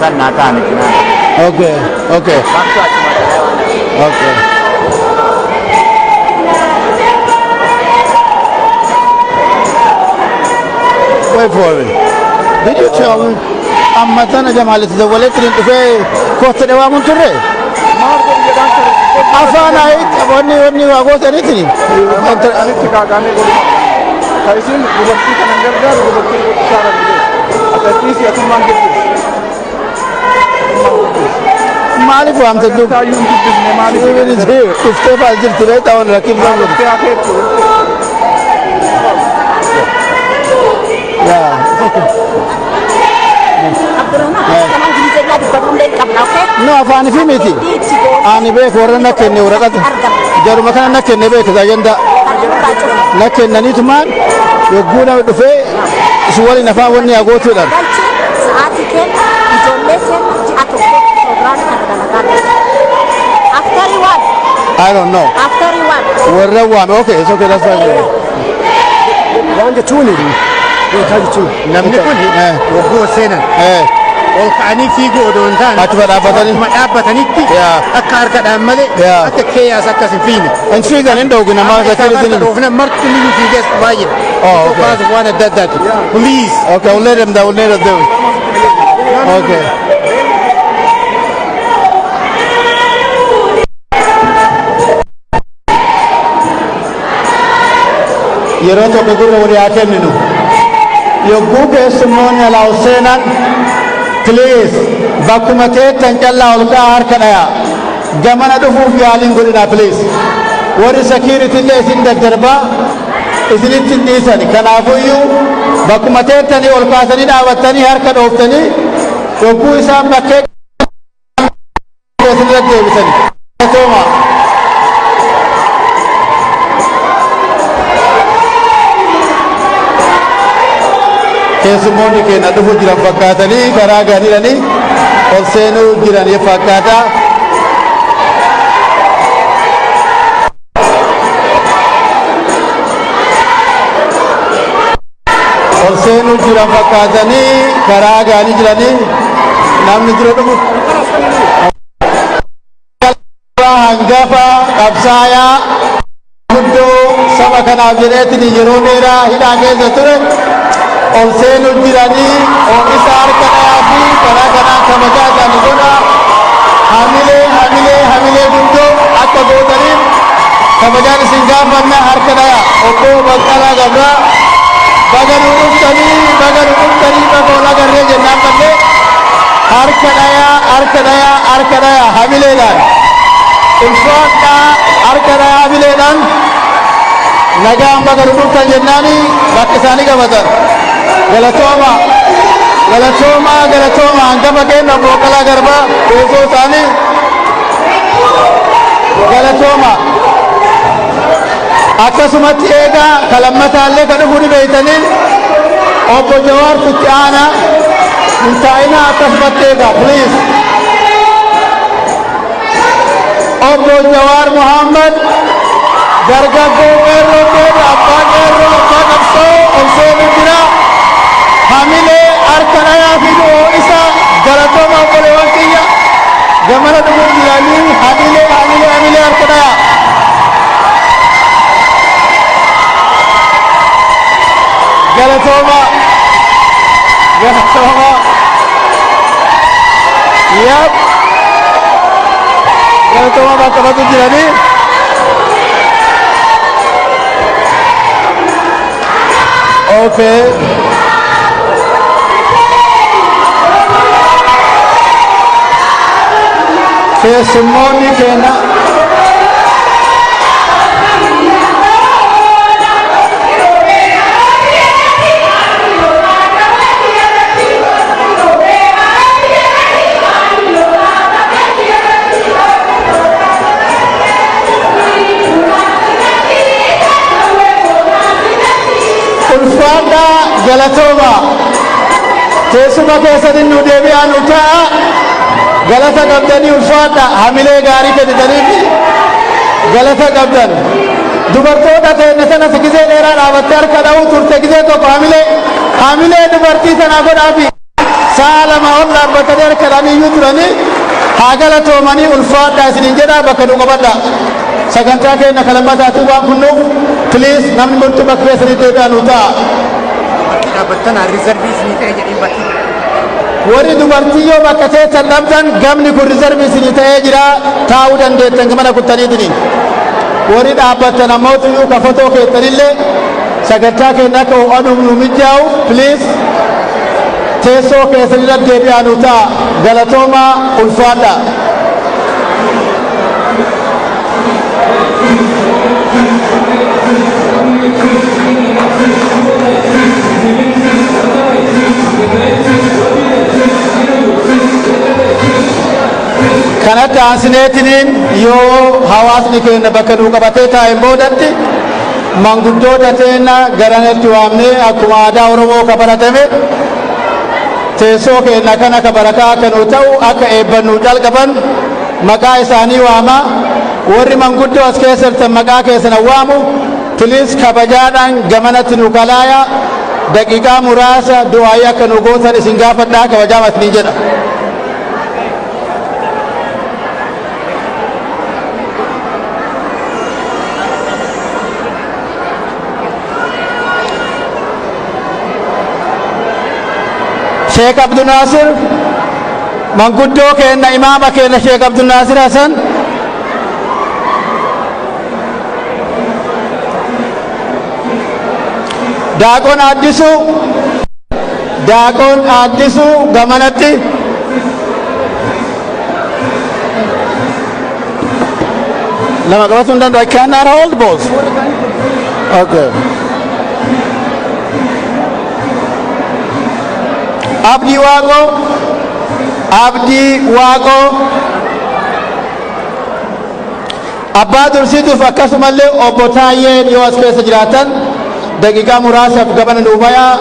kan nata ni kina. Okay, okay, Waktu aja macam okay. Wait for me. Did you tell me? أمتنا جمال تزولت في كوت دوام ترى. أفانا هيك وني واقوت أنتني. أنا تكاغاني قولي. كايسين بوبتي كننجر بوبتي شارع دي. أتفيسي أتمان كده. مالك وام تدو. تايون كده مالك. إيه بني تفتح فازل تبي تاون ركيب لهم. يا. No, afaan fi miti. Ani beek warra na kenne waraqata. Jaruma kana na kenne beek taayenda. Na kennanitu maan yogguu nama dhufee isu waliin afaan wanni agootuudhaan. Sa'aatii kenna ijoollee kenna ji'a tokko pirogiraama kana dalagaa. After what? I don't know. After what? Warra waame okay, it's okay, that's fine. Waan jechuun beekaa jechuun namni kun waggoo seenan ol ka'anii fiiguu odoo hin taane Achuma dhaabbatanitti akka harkadhaan malee akka keeyyaas akkas hin fiine. Hin fiigan hin dhoogu namaa sakiriisin. Dhoofna marti ni fiiges baay'ee. Kaasuuf waan adda addaati. Please. Okay, we'll let them do it. Okay. Yeroo tokko gurra walii haa kenninu. Yogguu keessummoonni alaa seenan please bakkuma teettan callaa ol ka'aa harka dhayaa gamana dhufuuf yaaliin godhinaa please warri security illee isin daddarbaa isinitti hin dhiisan kanaafuyyuu bakkuma teettanii ol kaasanii dhaabattanii harka dhooftanii yogguu isaan bakkee isin deebisanii. keessummoonni keenya dhufu jiran fakkaatanii karaa gaariidhanii ol seenuu jiran fakkaata. Ol seenuu jiran fakkaatanii karaa gaarii jiranii namni dura dhufu. Hangafa qabsaayaa guddoo saba kanaaf jedheetiin yeroo dheeraa hidhaa keessa ture. ol seenuu jiranii isa harka dhayaa fi karaa kanaan kabajaa isaanii godha hamilee guddoo akka gootaniif kabajaan isin gaafanna harka dhayaa obbo Baqqalaa Gabraa baga nu dhuftanii baga ol agarree jennaan malee harka dhayaa hamileedhaan ulfaadhaa harka dhayaa hamileedhaan nagaan baga nu dhuftan jennaanii bakka isaanii qabatan. Galatooma hangafa keenya Baqqalaa Garbaa teessoo isaanii galatooma akkasumatti eegaa kalammataallee kan dhufuu ni beeytaniin obbo Jawaar Tutti Aanaa hin taa'inaa akkasumatti eegaa please obbo Jawaar Muhammad dargaggoo qeerroo keenya abbaa qeerroo abbaa qabsoo ol seenuu jira. Hamilee harka dhayaa fi isa galatooma obboleewwan kiyya gamana dhufuun jiranii hamilee harka dhayaa. Galatooma. Yap. Galatooma bakka bakka jiranii. Okay. Keessummoonni keenya ulfaadhaa galatooma teessuma keessatti nu deebi'aa nu ta'a. galata qabdanii ulfaadha hamilee gaarii kennitaniif galata qabdan dubartoota teenya sana gizee dheeraa dhaabattee harka dha'uu turte gizee tokko hamilee dubartii sanaa godhaafi سالما والله بتدير كلامي يدرني هاجلا توماني ألفات داسين جدا بكرو قبضة سكنتاك إن كلمات أتوبا كنو بليز نمن قلت بكرة سريتة بانوتا بتنا ريزرفيس نتاعي جريم بتي warri dubartiyyoo bakka teessan dhabdan gamni kun rizarvii isinii ta'ee jira taa'uu dandeettan gamana kuttaniitini warri dhaabbattan ammootuyyuu ka fotoo keessanillee sagantaa keenya akka ho'anuuf nu mijaa'u piliis teessoo keessanirra deebi'aanu ta'a galatoomaa ulfaadha. kanatti aansineetiniin yoo hawaasni keenya bakka nuu qabatee taa'een boodatti manguddoota teenya garanatti waamnee akkuma aadaa Oromoo ka baratame teessoo keenya kana ka barakaa akka nuu ta'u akka eebbannuu calqaban maqaa isaanii waama warri manguddoo as keessa jirtan maqaa keessan waamu piliis kabajaadhaan gamanatti nu kalaaya daqiiqaa muraasa du'aayii akka nu gootan isin gaafadhaa kabajaa isiniin jedha. Sheikh Abdul Nasir manguddoo keenya imaama keenya Sheikh Abdul Nasir Hasan daaqoon addisuu gamanatti lama qabatu hin danda'u. I cannot hold both. Okay. Abdi Waaqoo abbaa dursiituuf akkasumallee obbo Taayyeen yoo as keessa jiraatan daqiiqaa muraasaaf gabana nuuf hayaa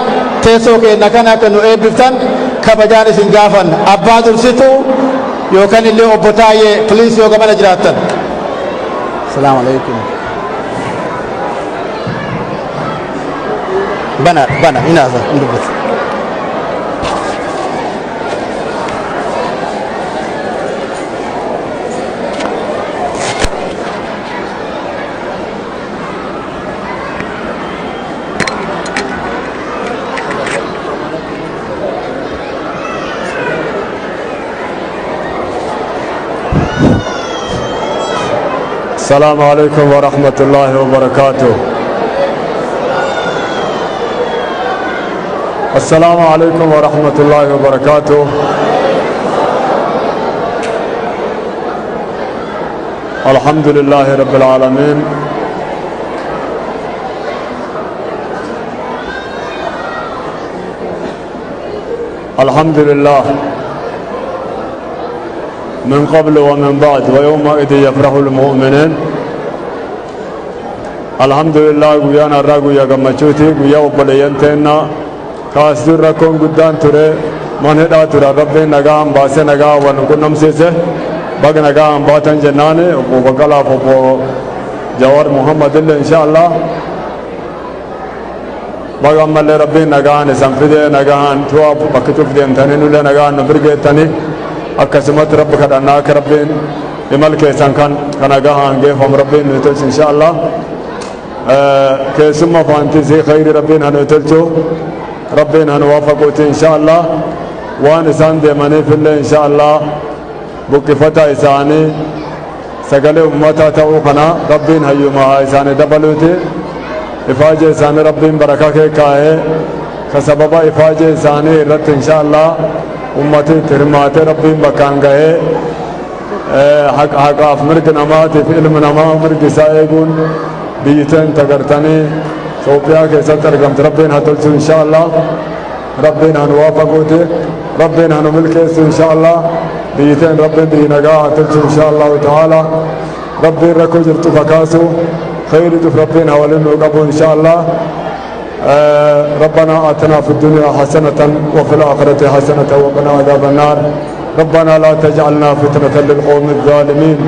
teessoo keenya kana akka nu eebbiftan kabajaan isin gaafanna. Abbaa dursituu yookaan illee obbo Taayyee piliis yoo gabana jiraatan. Salaamu alaikum. Bana inaasa indubbatu. السلام عليكم ورحمة الله وبركاته. السلام عليكم ورحمة الله وبركاته. الحمد لله رب العالمين. الحمد لله من قبل ومن بعد ويومئذ يفرح المؤمنين. الحمد لله ويانا الرجو يا جماعتي ويا وبلينتنا كاسدر ركون قدام ترى من هذا ترى ربنا نجام باسه نجام ونكون نمسيسه بعد نجام باتن جنانه وبقلا فوق جوار محمد الله إن شاء الله بعد أمال ربنا نجام نسمفده نجام توا بكتوف دين ثاني نولا نجام نبرجع ثاني أكسمت ربك أنا كربين إمالك سانكان كنا جاهن جه هم ربين نتوش إن شاء الله كسمة فانتي زي خير ربين هنتوشو ربين هنوافقوت إن شاء الله وان إنسان دماني في الله إن شاء الله بكفتا إنساني سجل أمتا توقنا ربين هيوما إنسان دبلوتي إفاجة إنسان ربين بركة كاهي كسبب إفاجة إنساني رت إن شاء الله أمتي ترمات ربين بكان جاهي حق أفمرك نماتي في علم نما أمرك سائقون بيتن تقرتني صوبيا كيسا ترقمت ربين هتلسو إن شاء الله ربين هنوافقوتي ربين هنملكيسو إن شاء الله بيتن ربين دينقا هتلسو إن شاء الله تعالى ربين ركو جرتو فكاسو خير دف ربين هولين وقبو إن شاء الله ربنا آتنا في الدنيا حسنة وفي الآخرة حسنة وقنا عذاب النار ربنا لا تجعلنا فتنة للقوم الظالمين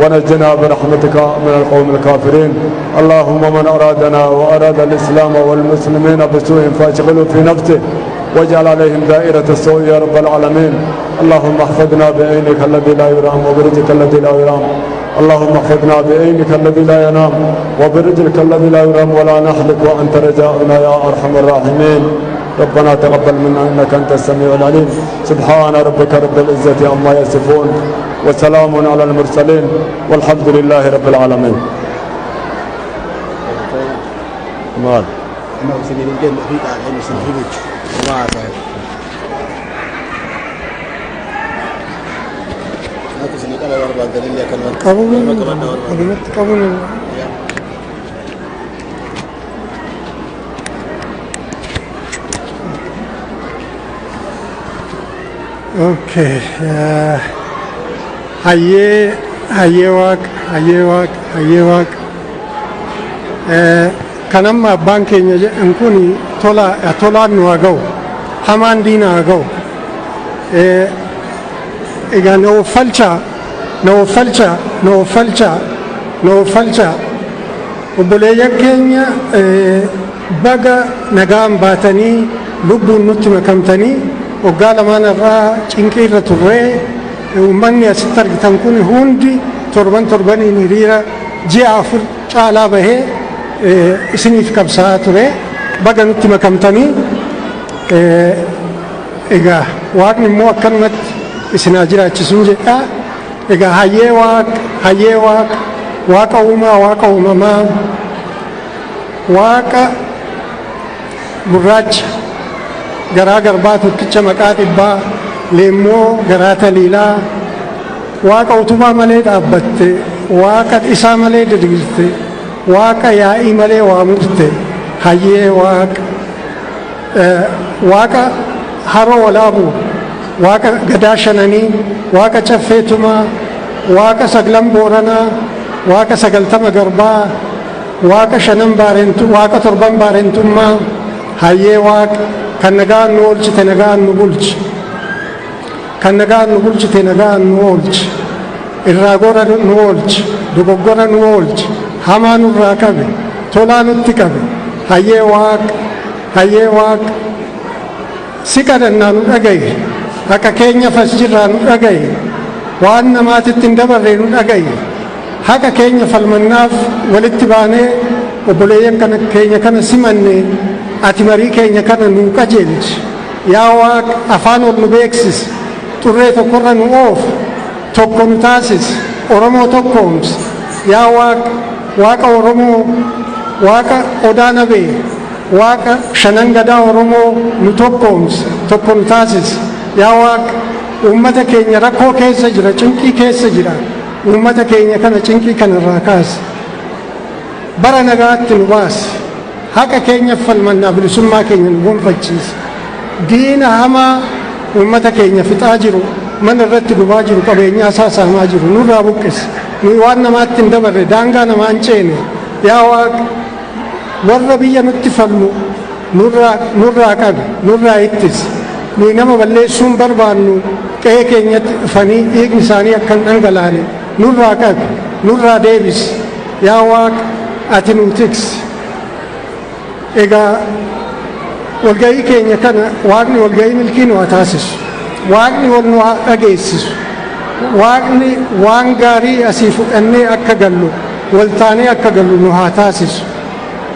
ونجنا برحمتك من القوم الكافرين اللهم من أرادنا وأراد الإسلام والمسلمين بسوء فاشغله في نفسه واجعل عليهم دائرة السوء يا رب العالمين. اللهم احفظنا بعينك الذي لا يرام وبرجلك الذي لا يرام. اللهم احفظنا بعينك الذي لا ينام وبرجلك الذي لا يرام ولا نحلك وأنت رجاؤنا يا أرحم الراحمين. ربنا تقبل منا إنك أنت السميع العليم. سبحان ربك رب العزة عما يصفون وسلام على المرسلين والحمد لله رب العالمين. مال Okay. Hayyee kanamma abbaan keenya jedhan kun tolaan nu haa ga'u, hamaan diina haa ga'u. Egaa na offalchaa obboleeyyan keenya baga nagaan baatanii lubbuun nutti makamtanii waggaa lamaan irraa cinqii irra turree uummanni asitti argitan kun hundi torbaniin hiriira ji'a 4 caalaa bahee isiniif qabsaa'aa ture. Baga nutti makamtanii egaa waaqni immoo akkanumatti isinaa jiraachisuu jedha. Egaa hayyee waaqa uumaa, waaqa uumamaa, waaqa gurraacha garaa garbaa tokkicha maqaa dhibbaa leemmoo garaa taliilaa, waaqa utubaa malee dhaabbatte, waaqa isaa malee diriirte, waaqa yaa'ii malee waa murte, hayyee waaqa haroo walaabuu, waaqa gadaa shananii, waaqa caffeetumaa, waaqa saglan booranaa, waaqa 90 garbaa, waaqa 7 baareentummaa, hayyee waaqa kan nagaan nu oolchite nagaan nu bulchi, kan nagaan nu bulchite nagaan nu oolchi, irraa gora nu oolchi, dogoggora nu oolchi, hamaa nurraa qabe, tolaa nutti qabe, hayyee waaqa si kadhannaa nu dhagaye, akka keenya fas jirraa nu dhagaye, waan namaatitti hin dabarre nu dhagaye, haqa keenya falmannaaf walitti baanee obboleeyyan keenya kana simanne ati marii keenya kana nu qajeelchi. Yaa Waaqa afaan ol nu beeksisi, xurree tokkorra nu oofu, tokko nu taasisi, Oromoo tokkoomsi. Yaa Waaqa Oromoo, Waaqa Odaa Nabee, Waaqa shanan gadaa Oromoo nu tokkoomsi, tokko nu taasisi. Yaa Waaqa uummata keenya rakkoo keessa jira, cinqii keessa jira. Uummata keenya kana cinqii kanarraa kaasi. Bara nagaatti nu baasi. Haqa keenya falmannaa bilisummaa keenya nu gonfachiisi. Diina hamaa uummata keenya fixaa jiru, mana irratti gubaa jiru, qabeenyaa saasaamaa jiru nurraa buqqisi. Nuyi waan namaatti hin dabarre, daangaa namaa hin ceene. Yaa Waaqa warra biyya nutti falmu nurraa qabi, nurraa ittisi. Nuyi nama balleessuu hin barbaannu, qe'ee keenyatti dhufanii dhiigni isaanii akka hin dhangalaane nurraa qabi, nurraa deebisi. Yaa Waaqa ati nu tiksi. Egaa walgahii keenya kana Waaqni walgahii milkii nu haa taasisu, Waaqni wal nu haa dhageessisu, Waaqni waan gaarii asii fudhannee akka gallu, wal taanee akka gallu nu haa taasisu,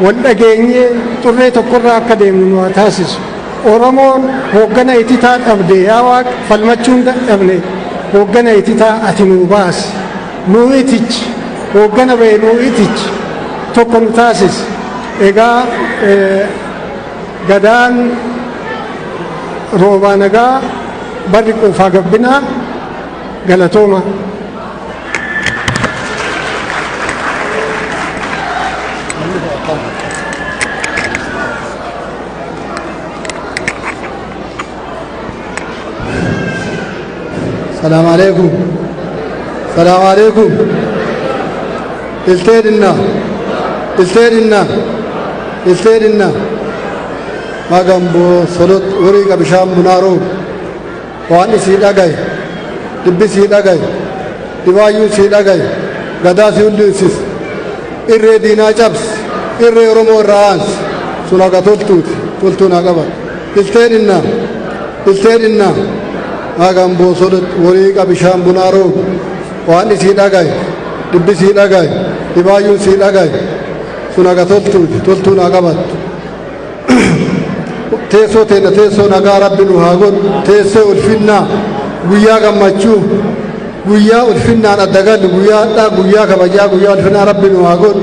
wal dhageenyee xurree tokkorraa akka deemnu nu haa taasisu. Oromoon hooggana ititaa dhabde, yaa Waaqa falmachuun dadhabne hooggana ititaa ati nuu baasi, nuu itichi, hooggana ba'e nuu itichi, tokko nu taasisi. Egaa gadaan roobaa nagaa barri quufaa gabbinaa galatooma. السلام عليكم. السلام عليكم. التيرنا ما جنبو صلوت وريقة بشام منارو وان سيدا جاي دبي سيدا جاي دوايو سيدا جاي غدا سيوليسيس إرّي دينا جابس إرّي رومو رانس سونا قتلتونا قبل ilteeninna hagan boosodot wariiqa bishaan bunaaroo waan isii dhagaye dhibbi sii dhagaye dhibaayyuun sii dhagaye sun haga toltuu naa qabattu teessoo teenna teessoo nagaa rabbi nu haa godhu teessoo ulfinnaa guyyaa gammachuu guyyaa ulfinnaan adda gallu guyyaa hadhaa guyyaa kabajaa guyyaa ulfinnaa rabbi nu haa godhu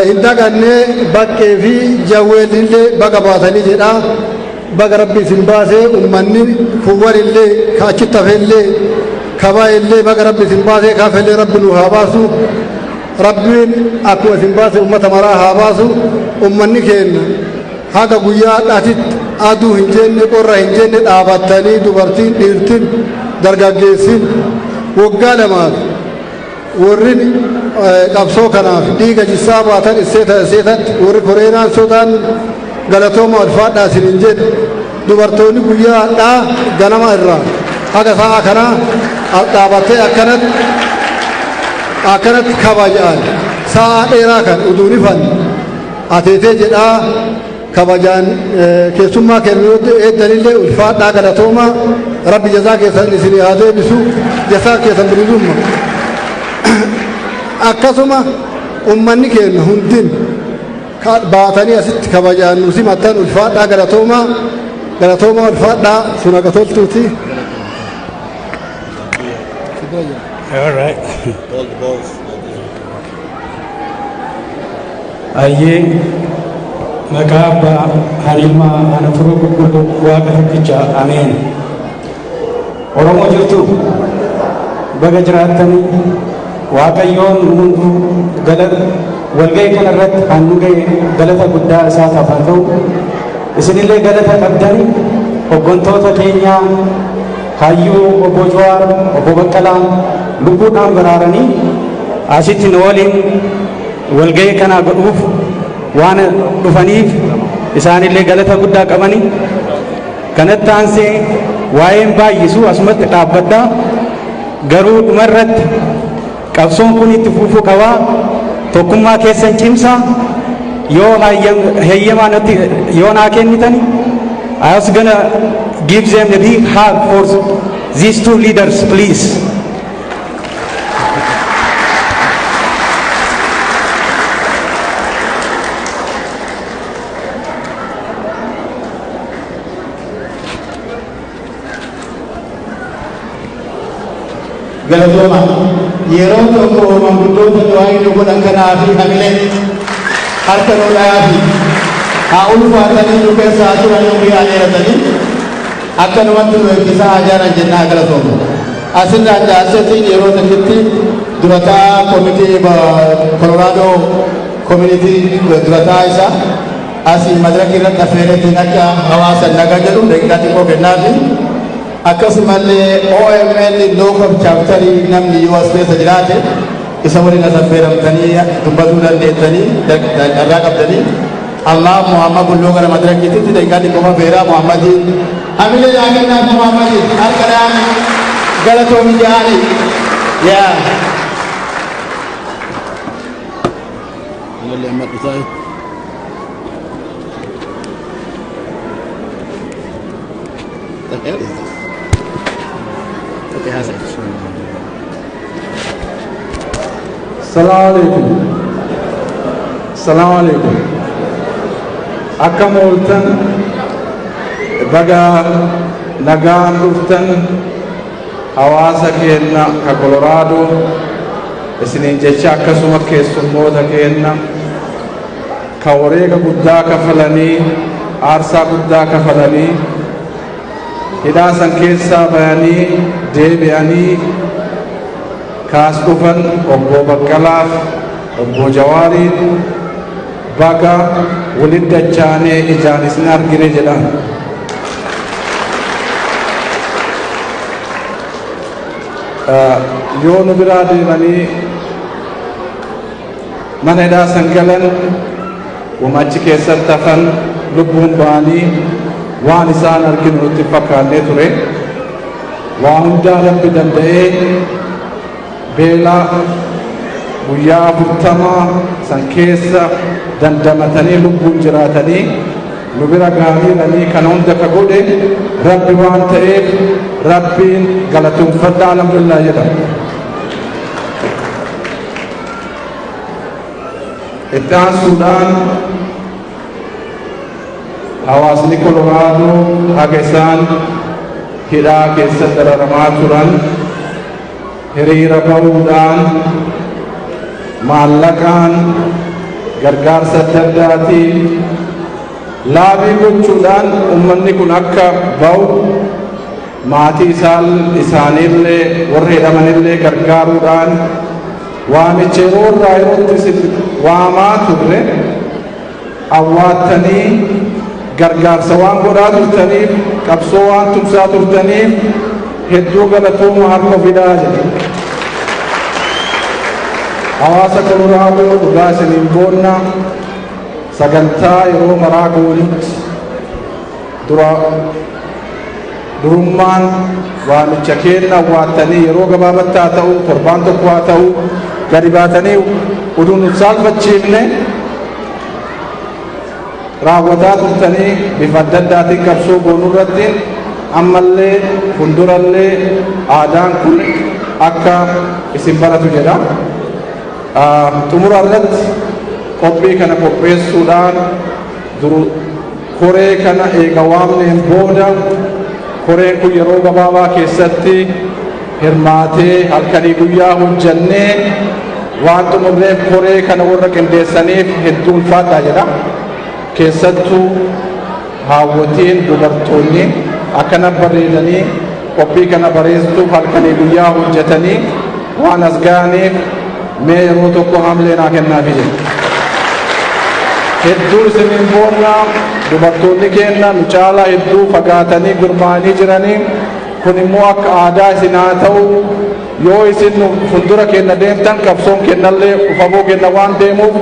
hin dhagannee baqqee fi jawweellillee baga baatanii jedhaa baga rabbi isin baasee ummanni kuwwanillee ka achitti hafellee kabaa'illee baga rabbi isin baasee kaafellee rabbi nu haa baasu rabbiin akkuma isin baase ummata maraa haa baasu ummanni keenya haga guyyaa hadhaatitti aduu hin jenne qorra hin jenne dhaabattanii dubartiin dhiirtin dargaggeessin waggaa lamaaf warri qabsoo kanaaf dhiiga jissaa baatan isseetatti warri koreenaan sodaan galatooma ulfaadhaa isin hin jedhe dubartoonni guyyaa hadhaa ganama irraa haga sa'a kanaa dhaabattee akkanatti kabajaan sa'a dheeraa kan uduun ifan ateetee jedhaa kabajaan keessummaa kennuutti eeddanillee ulfaadhaa galatooma rabbi jazaa keessan isin haa deebisu jazaa keessan bilisumma akkasuma ummanni keenya hundin baatanii asitti kabajaan nu simattan ulfaadhaa galatooma ulfaadhaa sun haga toltuuti. All right. Ayyee maqaa abbaa harimaa ana furuu qulqulluu waaqa tokkicha ameen. Oromoo jirtu baga jiraattanii waaqayyoon hunduu walga'ii kana irratti kan nu ga'e galata guddaa isaaf haa ta'u. Isinillee galata qabdanii hooggantoota keenyaa hayyuu obbo Jawaar obbo Baqqalaa lubbuudhaan baraaranii asitti nu waliin walga'ii kana godhuuf waan dhufaniif isaanillee galata guddaa qabanii kanatti aansee waa'een baay'isuu asumatti dhaabbadhaa garuu dhumarratti qabsoon kun itti fufuu qabaa tokkummaa keessan cimsaa yoo heeyyamaa natti yoo naa kennitan I was gonna give them a big hug for these two leaders, please. Galatoma yeroo tokko manguddoota du'aa inni godhan kanaa fi hamileen harka lolaa fi haa ulfaatanii nu keessaa turan nu yaadeeratanii akkanumatti nu eebbisaa ajaaran jennaa galatoma. Asirraa jaasetiin yeroo tokkitti durataa komitii Koloraadoo koominitii durataa isaa asii madraka irratti affeeretiin akka hawaasa nagaa jedhu daqiiqaa xiqqoo kennaafi akkasumallee OMN local chapter namni yoo as keessa jiraate isa waliin as affeeramtanii dubbatuu dandeessanii irraa qabdanii amma Muhammad Bulloo gara madarakiitti daqiiqaa xiqqoo feeraa Muhammadii hamilee yaakannaa Muhammadii harka dhaani galatoomi jaani yaa The hell is this? Okay, how's it? Assalamu alaikum. Akkam ooltan baga nagaan dhuftan hawaasa keenya ka Koloraadoo isiniin jecha akkasuma keessummoota keenya ka wareega guddaa kafalanii aarsaa guddaa kafalanii hidhaa san keessaa bayanii deebi'anii kaas dhufan obbo Baqqalaaf obbo Jawaariin baga walitti dachaanee ijaan isin argine jedhan. Yoo nu biraa deemanii mana hidhaa san galan umachi keessatti hafan lubbuun ba'anii waan isaan arginu nutti fakkaannee ture waa hundaa rabbi danda'ee beelaa guyyaa 40 san keessa dandamatanii lubbuun jiraatanii nu bira gaaniiranii kana hunda ka godhe rabbi waan ta'eef rabbiin galatoomfadha alhamdulillah jedhama. Itti aansuudhaan hawaasni Koloraadoo haga isaan hidhaa keessa dararamaa turan hiriira bahuudhaan maallaqaan gargaarsa adda addaatiin laabii gochuudhaan ummanni kun akka bahu maatii isaaniillee warra hidhamanillee gargaaruudhaan waamicha yeroo irraa yerootti waamaa turre awwaattanii gargaarsa waan godhaa turtaniif qabsoo waan tumsaa turtaniif hedduu galatooma harka fidaa jedhe. Hawaasa Koloraadoo dhugaa isiniin boonna sagantaa yeroo maraa goonutti durummaan waamicha kenna awwaattanii yeroo gabaabaatti haa ta'u torbaan tokko haa ta'u gadi baatanii utuu nu saalfachiifne raawwataa turtanii bifa adda addaatiin qabsoo goonuu irratti ammallee fuuldurallee aadaan kun akka isin baratu jedha. Xumura irratti qophii kana qopheessuudhaan koree kana eega waamneen booda koreen kun yeroo gabaabaa keessatti hirmaatee halkanii guyyaa hojjannee waan xumurreef koree kana warra qindeessaniif hedduu ulfaadhaa jedha. Keessattuu haawwatiin dubartoonni akkana bareedanii qophii kana bareessuuf halkanii guyyaa hojjetanii waan as ga'aniif mee yeroo tokko hamlee naa kennaafi jedhe. Hedduu isiniin boonna dubartoonni keenya nu caalaa hedduu fagaatanii gurmaa'anii jiranii kun immoo akka aadaa isin haa ta'u yoo isin fuuldura keenya deemtan qabsoon kennallee ufaboo kenna waan deemuuf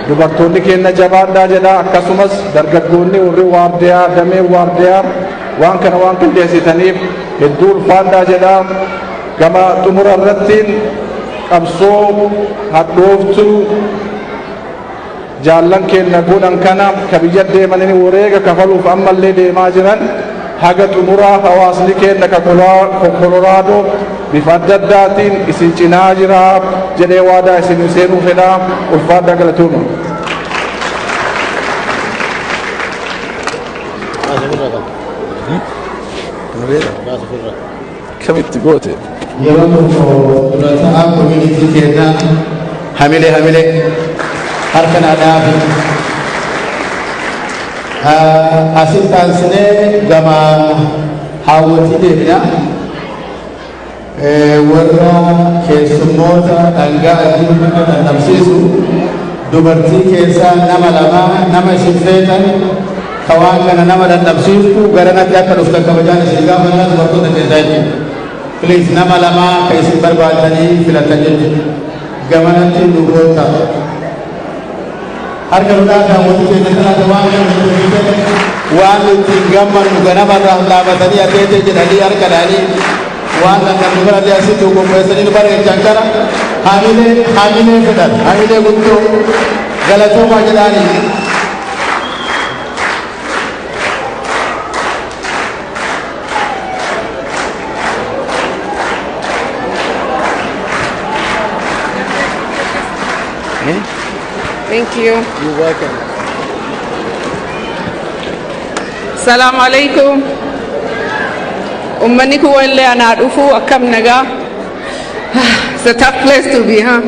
dubartoonni keenya jabaadhaa jedha. Akkasumas dargaggoonni warri waardiyaa damee waardiyaa waan kana waan qindeessitaniif hedduu ulfaadhaa jedha. Gama xumura irrattiin qabsoo hadhooftuu jaallan keenya godhan kana ka biyya deemanii wareega kafaluuf ammallee deemaa jiran haga xumuraa hawaasni keenya ka Koloraadoo bifa adda addaatiin isin cinaa jira jedhee waadaa isin seenuu fedha. Ulfaadhaa galatooma. Kamitti goote? Yeroo tokko durataa koominitii keenyaa hamilee harka naadhaafi asiin taansinee gama haawwatii deemna. Warra keessummoota dhangaa adii dhabsiisu dubartii keessaa nama lama nama isin feetan ka waan kana nama dadhabsiiftu garanatti akka dhuftan kabajaan isin gaafannaa dubartoota keessaa jechuudha. Please nama lama ka isin barbaadanii filatan jechuudha. Gamanatti dubartoota harka dhugaa daawwatii keenya talaata waan ittiin gammannu ganamarraa dhaabatanii akeetee jedhanii harka dhaanii waan dandamnu barallee asitti qopheessanii nu bareechan kana hamilee fedhan hamilee guddoo galatoomaa jedhaanii. Thank you. You're welcome. Assalamu alaikum. Ummani ku walle ana dufu akam naga. It's a tough place to be, huh?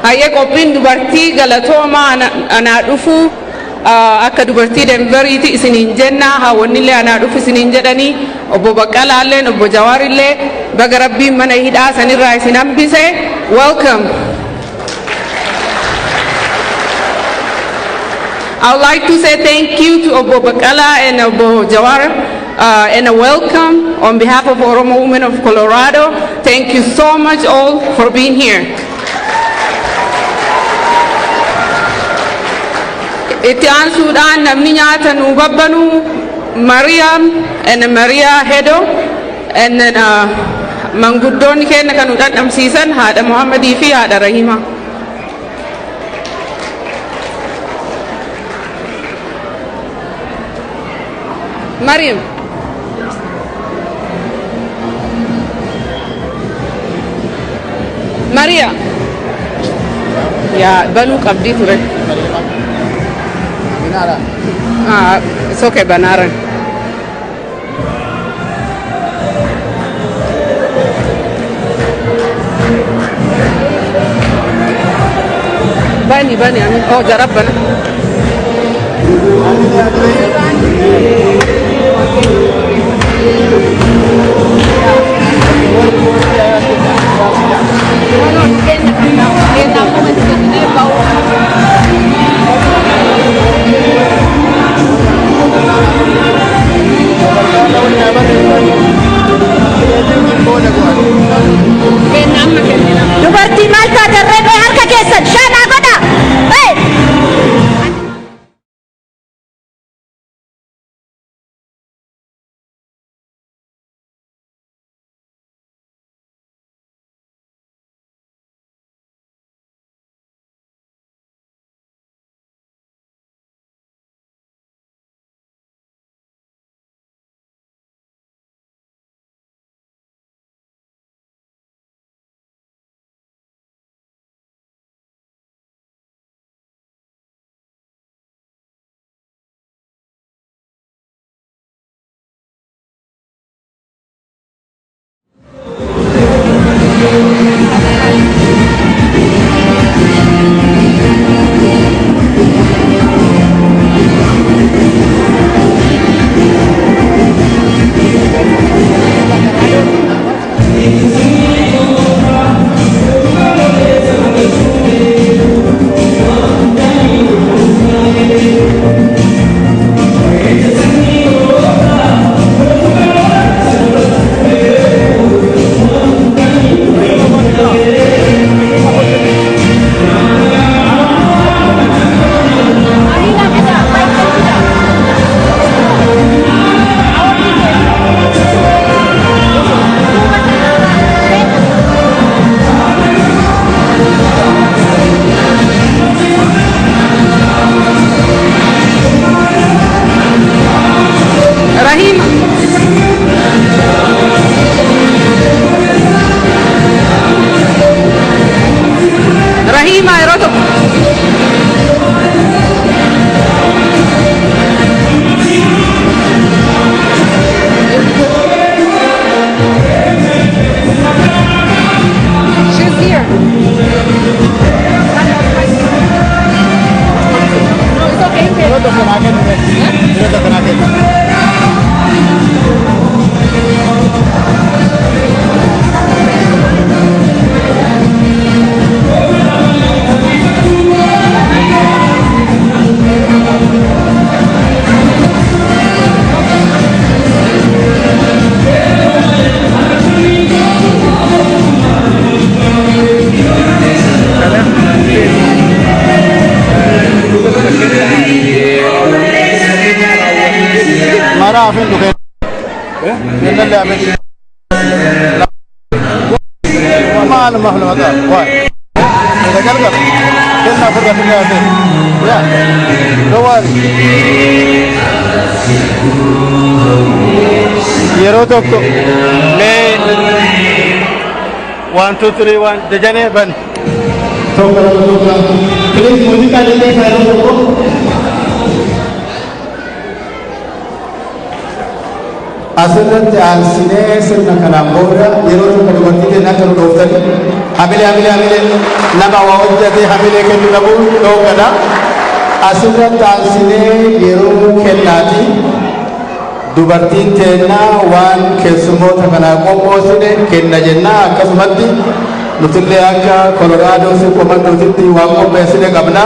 Haye qophiin dubartii galatooma ana dufu akka dubartii Denveriiti isiniin jenna hawwannillee ana dhufu isiniin jedhanii obbo Baqqalaallee obbo Jawaarillee baga rabbiin mana hidhaa sanirraa isin hambise. Welcome. I would like to say thank you to Obo Bakala and Obo Jawar and a welcome on behalf of Oromo Women of Colorado. Thank you so much all for being here. Itian Sudan namni nyaata nu babbanu Mariam and Maria Hedo and then manguddoonni keenya kan nu dhandhamsiisan haadha Muhammadii fi haadha Rahima. Mariam. Maria. Ya, balu qabdi ture. Binara. It's okay, Banara. Bani, amin. Oh, jarab bana. Dubartii maal taate reebee harka keessan shaanaa godha. Yeroo tokko mee 1 2 3 1 Dajanee ban. Please muuziqaa illee yeroo tokko. Asirratti aansinee sirna kanaan booda yeroo tokko dubartii kennaa kan dhooftanii hamilee nama waa hojjatee hamilee kennu dhabuu dhoogana. Asirratti aansinee yeroo kennaati dubartiin teennaa waan keessummoota kanaa qophoosine kenna jennaa akkasumatti nutillee akka Koloraadoos komandootitti waan qopheessine qabna.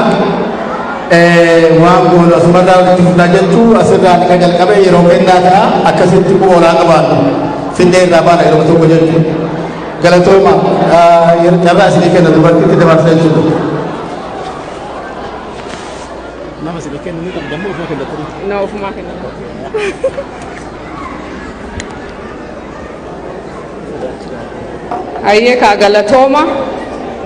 Waan goonu asumarraa walitti fudhaa jechuu asirraan kan jalqabe yeroo kennaa ta'a akkasitti qoolaan qabaannu findee irraa baana yeroo tokko jechuu galatooma carraa isinii kenna dubartiitti dabarsa jechuudha. Nama isinii kennu ni qabdammoo ofuma kennattanii? No, ofuma kennattanii. Ayyeka galatoma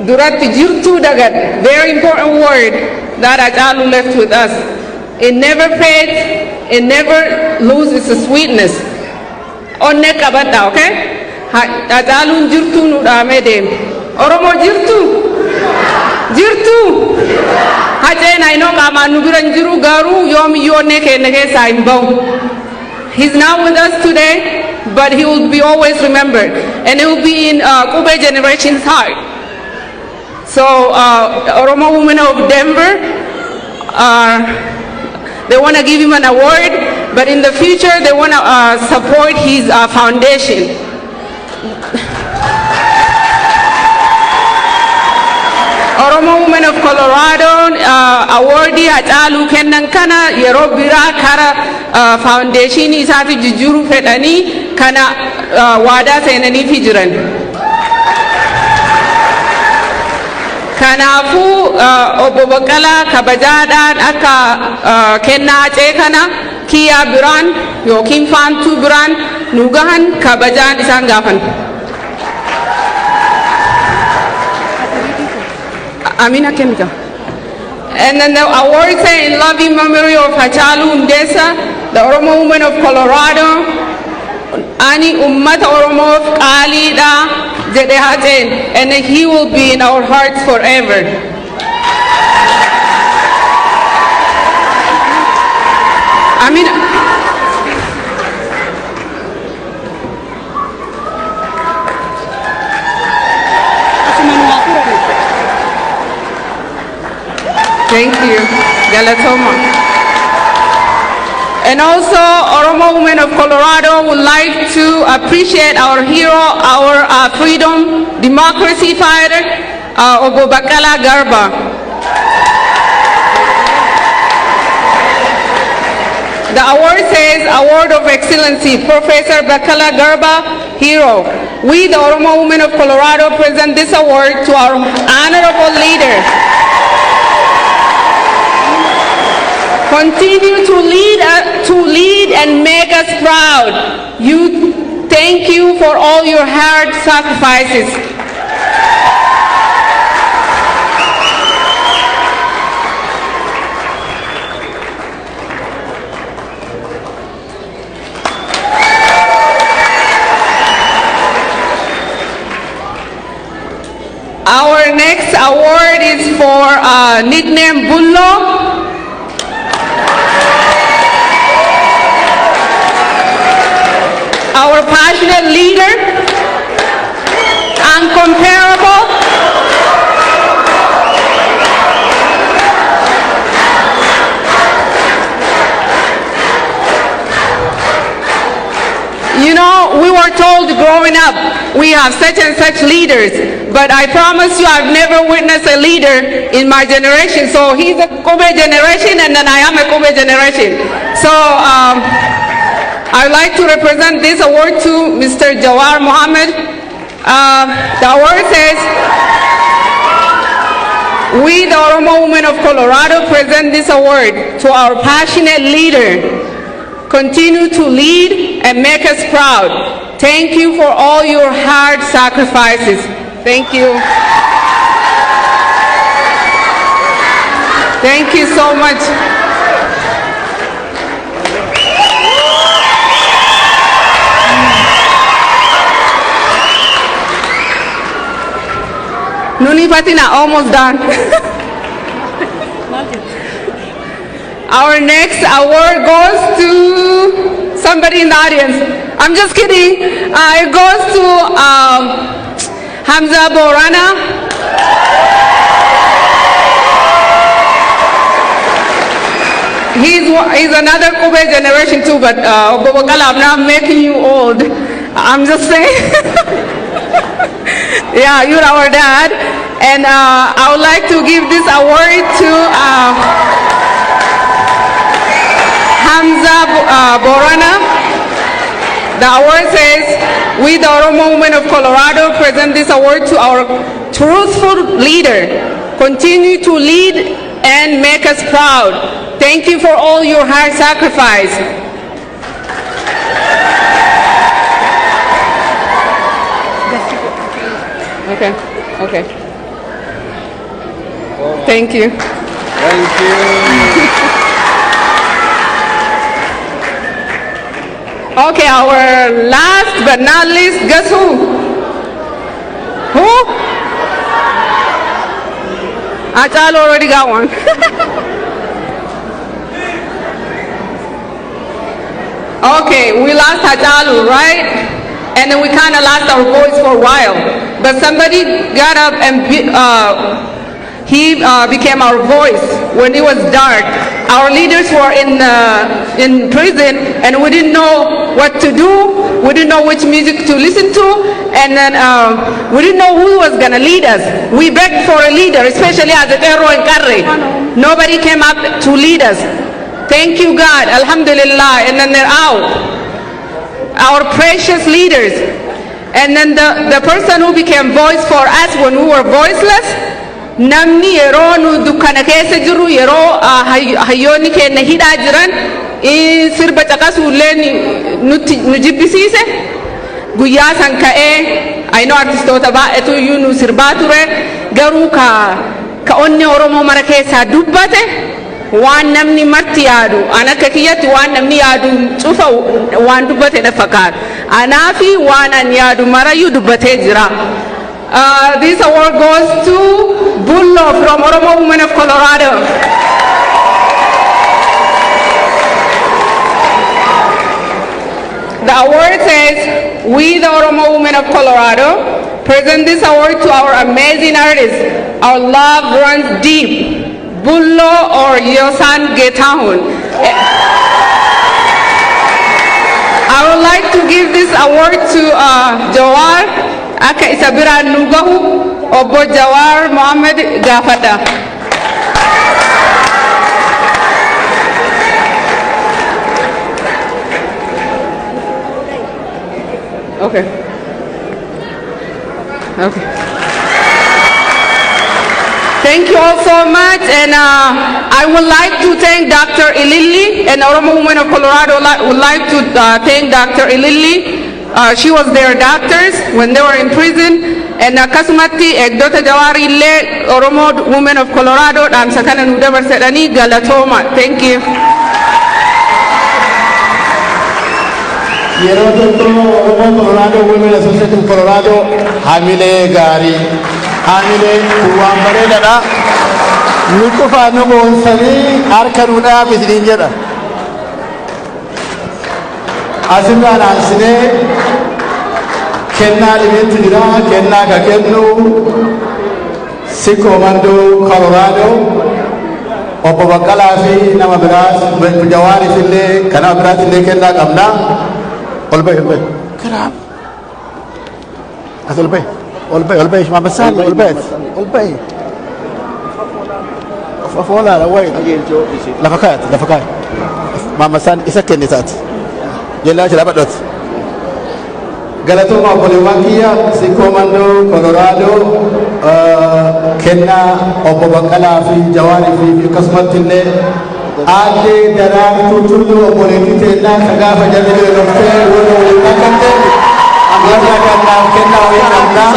duratti jirtu dagat very important word that Ajalu left with us It never fades. It never loses its sweetness. Onne qabadha, okay? Hacaaluun jirtuu nu dhaamee deeme. Oromoo jirtu? Jirtu? Haceen aynoo qaamaan nu bira hin jiru garuu yoomiyyuu onnee keenya keessaa hin bahu. He's not with us today, but he will be always remembered, and it will be in Kube generation's heart. So, Oromo women of Denver, they want to give him an award, but in the future they want to support his foundation. Oromo women of Colorado awardii Hacaaluu kennan kana yeroo biraa kara foundation isaati jijjiiruu fedhanii kana waadaa seenaniifi jiran. Kanaafuu obbo Baqqalaa kabajaadhaan akka kennaa Hacee kana kiyyaa biraan yookiin faantuu biraan nu gahan kabajaan isaan gaafan. Amina Kemika. And then the award say in loving memory of Hacaaluu Hundeessaa, the Oromo woman of Colorado, Ani Ummata Oromo of Qaaliidha jedhe Haceen, and he will be in our hearts forever. Amina. Thank you, Galatoma. And also, Oromo women of Colorado would like to appreciate our hero, our freedom, democracy fighter, Obbo Baqqalaa Garba. The award says, Award of Excellency, Professor Baqqalaa Garba, Hero. We, the Oromo women of Colorado, present this award to our honorable leader. Continue to lead and make us proud. Thank you for all your hard sacrifices. Our next award is for nickname Bullo. Our passionate leader, uncomparable, you know, we were told growing up, we have such and such leaders, but I promise you I've never witnessed a leader in my generation. So he's a Kube generation and then I am a Kube generation. So, I'd like to represent this award to Mr. Jawar Mohammed. The award says, we, the Oromo women of Colorado, present this award to our passionate leader. Continue to lead and make us proud. Thank you for all your hard sacrifices. Thank you. Thank you so much. Nuni Patina, almost done. Our next award goes to somebody in the audience. I'm just kidding. It goes to Hamza Borana. He's another Kube generation too, but Obbo Baqqalaa, I'm not making you old. I'm just saying. Yeah, you're our dad. And I would like to give this award to Hamza Borana. The award says, we, the Oromo women of Colorado, present this award to our truthful leader. Continue to lead and make us proud. Thank you for all your hard sacrifice. Okay, okay. Thank you. Thank you. Okay, our last but not least, guess who? Who? Achal already got one. Okay, we lost Hajalu, right? And then we kind of lost our voice for a while. But somebody got up and he became our voice when it was dark. Our leaders were in prison, and we didn't know what to do. We didn't know which music to listen to, and then we didn't know who was going to lead us. We begged for a leader, especially as a Tero and Karre. Nobody came up to lead us. Thank you, God. Alhamdulillah. And then they're out. Our precious leaders. And then the person who became voice for us when we were voiceless, namni yero nu dukkana keessa jiru yero hayyoonni keenya hidhaa jiran sirba caqasuullee nu jibbisiise guyyaa san ka'ee aynoo artistoota baay'eetu iyyuu nu sirbaa ture garuu ka onni Oromoo mara keessaa dubbate waan namni marti yaadu an akka kiyyatti waan namni yaadu cufa waan dubbate na fakkaata anaafi waan an yaadu marayyuu dubbatee jira. This award goes to Bullo from Oromo Women of Colorado. The award says, we the Oromo Women of Colorado present this award to our amazing artists. Our love runs deep. Bullo or Yosan Getahun. I would like to give this award to Jawar Aka Isabira Nugahu Obo Jawar Mohammed Gafata. Okay. Thank you all so much, and I would like to thank Dr. Ilili, and Oromo Women of Colorado would like to thank Dr. Ilili. She was their doctors when they were in prison, and Kasumati Dr. Jawari Le Oromo Women of Colorado and Sakana Nudabar Sedani Galatoma. Thank you. Oromo Colorado Women Association of Colorado Hamile Gari Hamile Tuambare Dada Nukufa Nubo Sani Arkanuda Bizinjera Asimba Ansine Kenna Livintu Jira Kenna Kakenu Siko Mando Colorado Opobakalafi Namabiras Jawari Fille Kanabras Fille Kenna Kamna Olbay Krab Olbay Mama San Olbay Fafola away Lafakat Mama San is a candidate Jela Jabadot Galatoma Poliwakia Sikomando Colorado Kenna Opobakalafi Jawari Kasmatine Ade Dara Tutulu Politite na Kagafa Jabile Rofe Wono Nakate Amara Kana Kenna Wina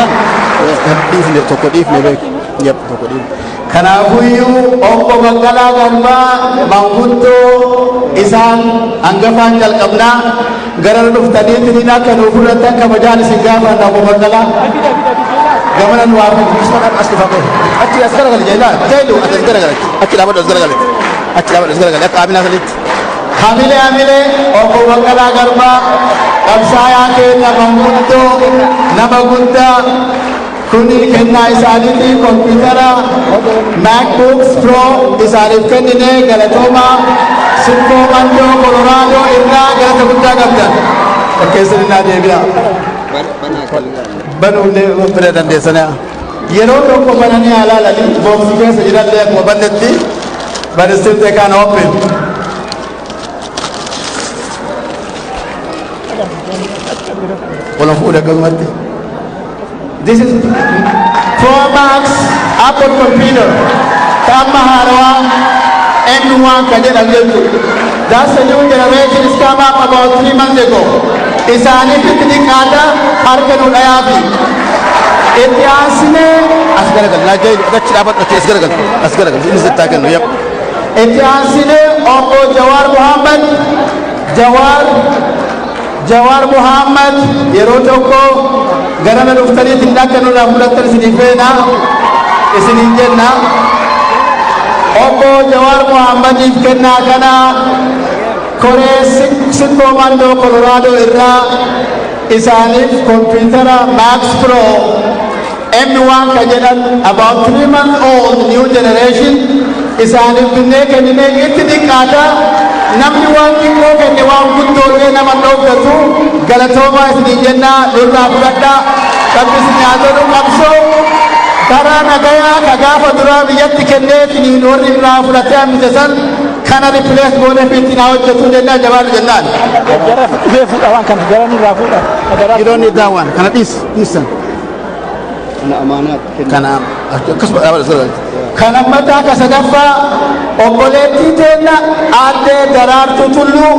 Ifle Tokodif Nebek Yep Tokodif Kanabuyu Oko Bakala Ganba Manguto Isan Angafan Jalkabna Garan of Tadina Kanufura Tanka Majani Singama na Bakala Gamanan Wafi Bisman Astifabe Ati Asgara Jela Telu Asgara Ati Labat Asgara Hamile Opo Wakala Garba Kamsaya ke Namagunta Kuni Kenna Isaliti Computera MacBooks Pro Isalif Kendine Galatoma Simpo Mando Colorado Irna Galatagunta Gabda Orkestrina Devia Banu Le Upredan Desana Yero Toko Banani Ala Lali Boxika Sajidale Mobaneti but still they can open. This is Pro Max Apple computer. Tamaharwa N1 Kajera. That's a new generation. It's come up about 3 months ago. It's an epic Kata Arkanu Ayabi. Etiasine Asgaragan. That's about Asgaragan. This is the Takan. Yep. Etiasine Opo Jawar Muhammad Jawar Jawar Muhammad yeroo tokko gara na dhuftanii tindakka nurraa fudhattan isinii feena isiniin jenna. Obbo Jawar Muhammadiif kennaa kana koree Komando Colorado irraa isaaniif kompiitara Max Pro M1 ka jedhan about 3 months old new generation isaaniif binnee kenninee itti xiqqaata. Namni waan xiqqoo kenne waan guddoo nama dhoofatu galatoomaa isinii jenna nurraa fudhadha. Qabbisi nyaatota qabsoo karaa nagayaa ka gaafa duraa biyyatti kennee isiniin warri irraa fudhatee hambise san kana ripilees goonee fiitti naa hojjetu jennaa Jawaar jennaan. You don't need that one. Can I please listen? Kan ammataa ka sadaffaa obboleettii teenna addee Daraartuu Tulluu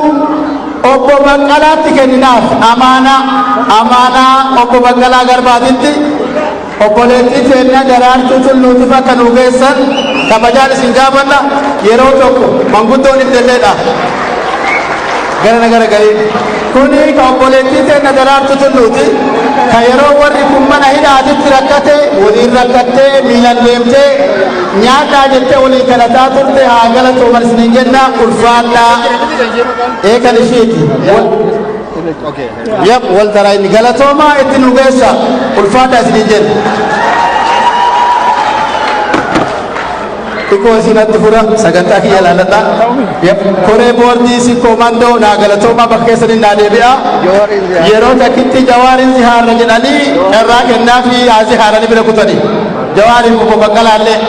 obbo Baqqalaatti kenninaaf amaanaa obbo Baqqalaa Garbaatitti obboleettii teenna Daraartuu Tulluutiif akka nu geessan kabajaan isin gaafanna. Yeroo tokko manguddoon ililleedha gara galiin kuni ka obboleettii teenna Daraartuu Tulluuti ka yeroo warri kun mana hidhaatitti rakkate waliin rakkattee miilan deemtee nyaadhaa jettee waliin kadhataa turte haa galatooman isiniin jenna ulfaadhaa eekan ishiiti. Yep, wal taraa inni galatoomaa itti nu geessa ulfaadhaa isiniin jenna. Iko isinatti fura sagantaa kiyya laalladha. Koree boordii Komando naa galatoomaa bakka keessanii naa deebi'a. Yeroo takkitti Jawaariin zihaarra jedhanii irraa kennaa fi haa zihaaranii bira kutanii. Jawaariin obbo Baqqalaallee.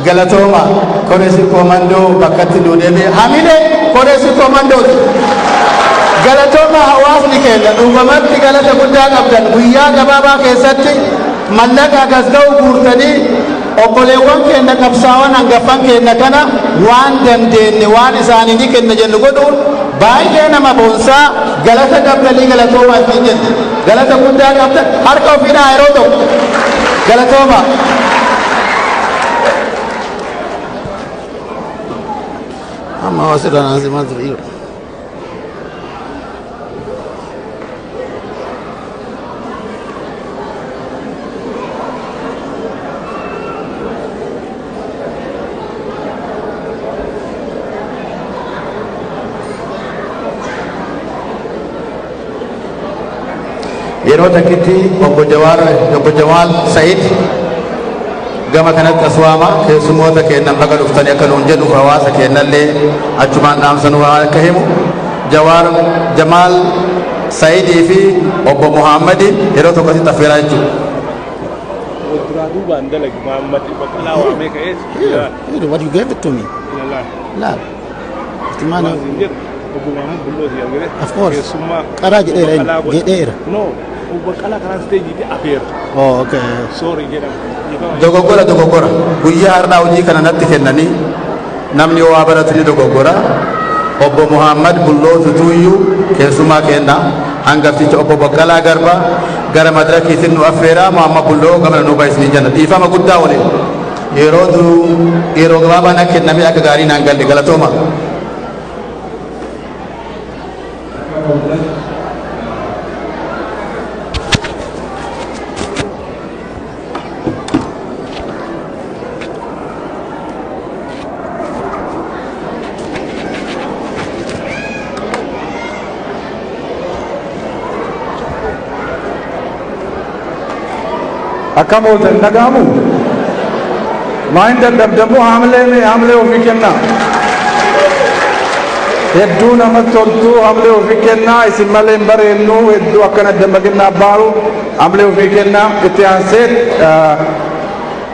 Galatoma Koresi Komando bakkatti nu deebi'e hamilee Koresi Komandooti. Galatoma hawaasni keenya dhuunfamatti galata guddaa qabdan guyyaa gabaabaa keessatti mallaqa akkas ga'u guurtanii obboleewwan keenya qabsaa'an hangaffan keenya kana waan dandeenye waan isaanii ni kenna jennu godhuun baay'ee nama boonsaa galata qabdanii galatoomaa ittiin jenna. Galata guddaa qabdan harka ofiidhaa yeroo tokko galatoomaa. Amma wasira lazima hiyo. Yeroo takkitti obbo Jawaal Said gama kanatti aswaama keessumoota kennan baga dhuftanii akka nuun jedhu hawaasa kennallee achumaan dhaamsanuu waan akka himu Jamaal Saidii fi obbo Muhammadi yeroo tokkotti affeeraa jechuudha. What you gave it to me? La. Timana. Of course. Kara jedheera. No. Oh, okay. Sorry, Dogoggora guyyaa har'aa hojii kana natti kennanii namni waa baratu ni dogoggora. Obbo Muhammad Bulloo Tutuyyuu keessumaa kenna hangafticha obbo Baqqalaa Garbaa gara madirakiitiin nu affeeraa Muhammad Bulloo gama nu baay'isanii jenna dhiifama guddaa waliin yeroo gabaabaan akka kennamee akka gaarii naan galle galatooma. akkam ootan nagaamu maayinda dabdabu hamlee ofii kenna hedduu namatti toltuu hamlee ofii kenna isin malee hin bareennu hedduu akkana dammaqinaa baaru hamlee ofii kenna itti aanseet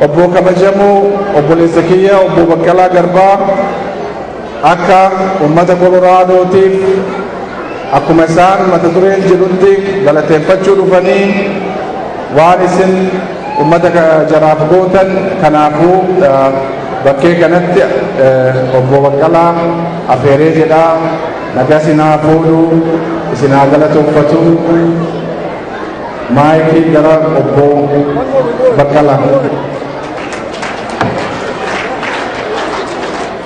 obbo kabajamuu obboleessa kiyya obbo Baqqalaa Garbaa akka ummata Koloraadotiif akkuma isaan mata dureen jedhutti galateeffachuu dhufanii waan isin ummata jaraaf gootan kanaafuu bakkee kanatti obbo Baqqalaa afeeree jedhaa nagaa sinaa fuudhu isin haa galatoonfatu maayikii gara obbo Baqqalaa.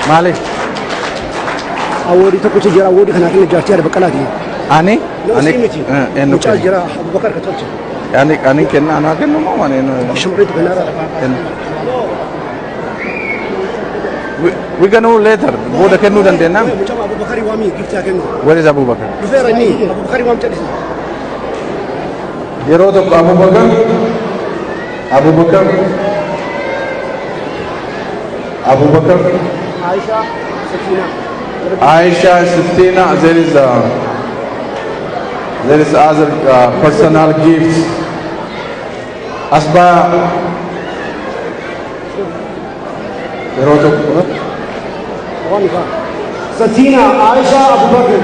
Maali? Awoodii tokko jira awoodii kanaa kan ijaartii ada Baqqalaati. Ani Mucaa jira Abubakar ka tolche. ani kenna ana kennu moo ani Shumreetu kanaara. We can know later. Booda kennuu dandeenya. Mucaa Abubakar waami giftaa kennu. Where is Abubakar? Dhufeera inni Abubakar waam jedhe. Yeroo tokko Abubakar Aisha Sakina. Aisha Sittina, there is other personal gifts. Asba yeroo tokko Waami ka. Sakina Aisha Abubakar.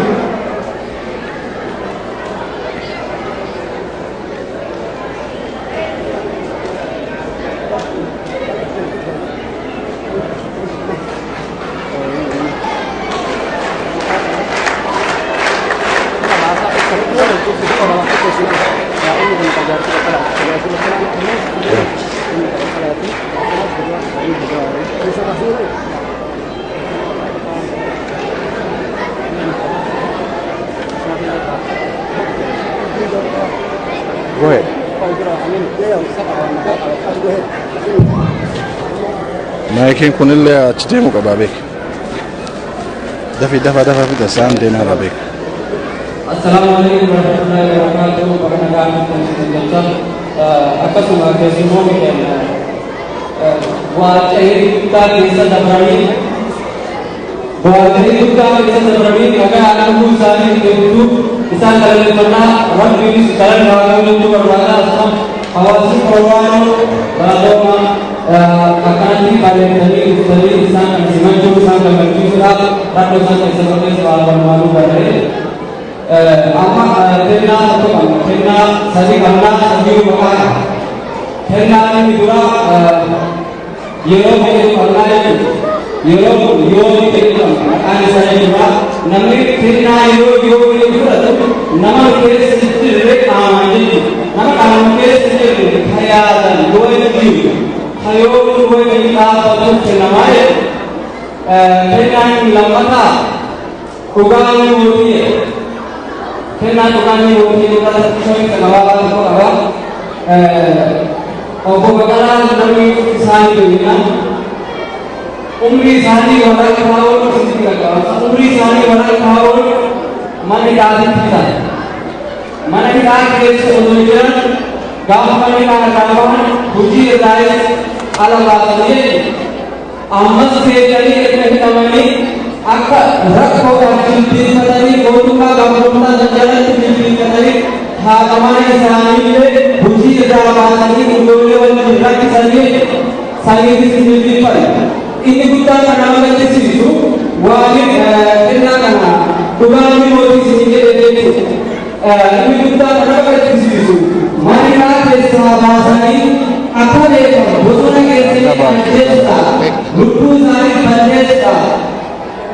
Go ahead. Maayikiin kunillee achi deemuu qabaa beek. Dafa fida isaan deemaa beek. Assalamualaikum warahmatullahi wabarakatuh. Perkenalkan akkasuma keessummoonni keenya waaqayyo guddaa keessa dabranii nagaa arguu isaanii hedduu isaan galateeffannaa rabbiinis galan waaqayyoon barbaada asuma hawaasni Oromoo barattooma akkanatti baay'atanii dhuftanii isaan kan simachuu isaan gammachiisuudhaaf rakkoo isaan keessa qabeessa waan barbaaduu barbaade. Amma kennaa tokko kennaa sadii qabnaa sadii maqaa kennaa inni dura yeroo ta'e qabnaa yeroo yoo ta'e maqaan isaa dura namni kennaa yoo fudhatu nama keessatti illee qaamaan jechuudha. Nama qaamaan keessatti illee tajaajila yoo jiru hayoo waliin dhaabbatu kennamaa jedhu kennaa inni lammataa dhugaa yoo ta'e kena tukani wote kata kisoi kanawa ko awa obo bagala nami kisani dunia umri sani wala khao sisi ka umri sani wala khao mani dadi kita mani dadi ke solution gampani ka kawan buji dai ala batani amas se kali ekne tamani akka rakko wajjin matari gootummaa gamtoomtaa jajjalatti bilbilatanii haadhamana isaaniillee hojii irraa baasanii ijoollee waliin rakkisanii saniitis bilbilfate. Inni guddaan kan nama gaddisiisu waan kennaa kana dhugaanii mootii isin jedhe jechuudha. Inni guddaan kan nama gaddisiisu maniidhaa keessaa baasanii akka beekamu bosona keessatti balleessaa lubbuu isaanii balleessaa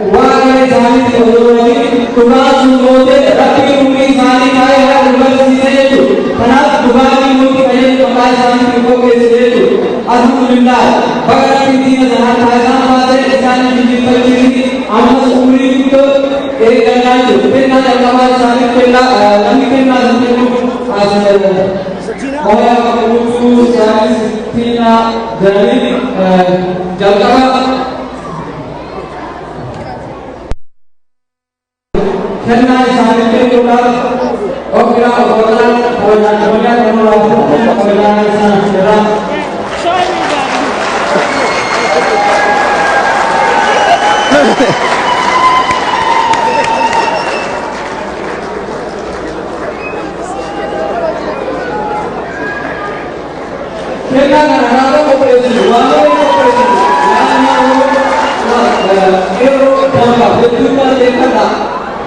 Wahai sahani orang tugas mode tapi mungkin sahani saya harus bersih itu karena tugas mode kalian tugas sahani itu bersih itu alhamdulillah bagai intinya sahani saya masih sahani dipercayai amat umri itu dengan itu dengan agama sahani pernah kami pernah saya mengusul sahani tidak dari jaga karena saya itu kan orang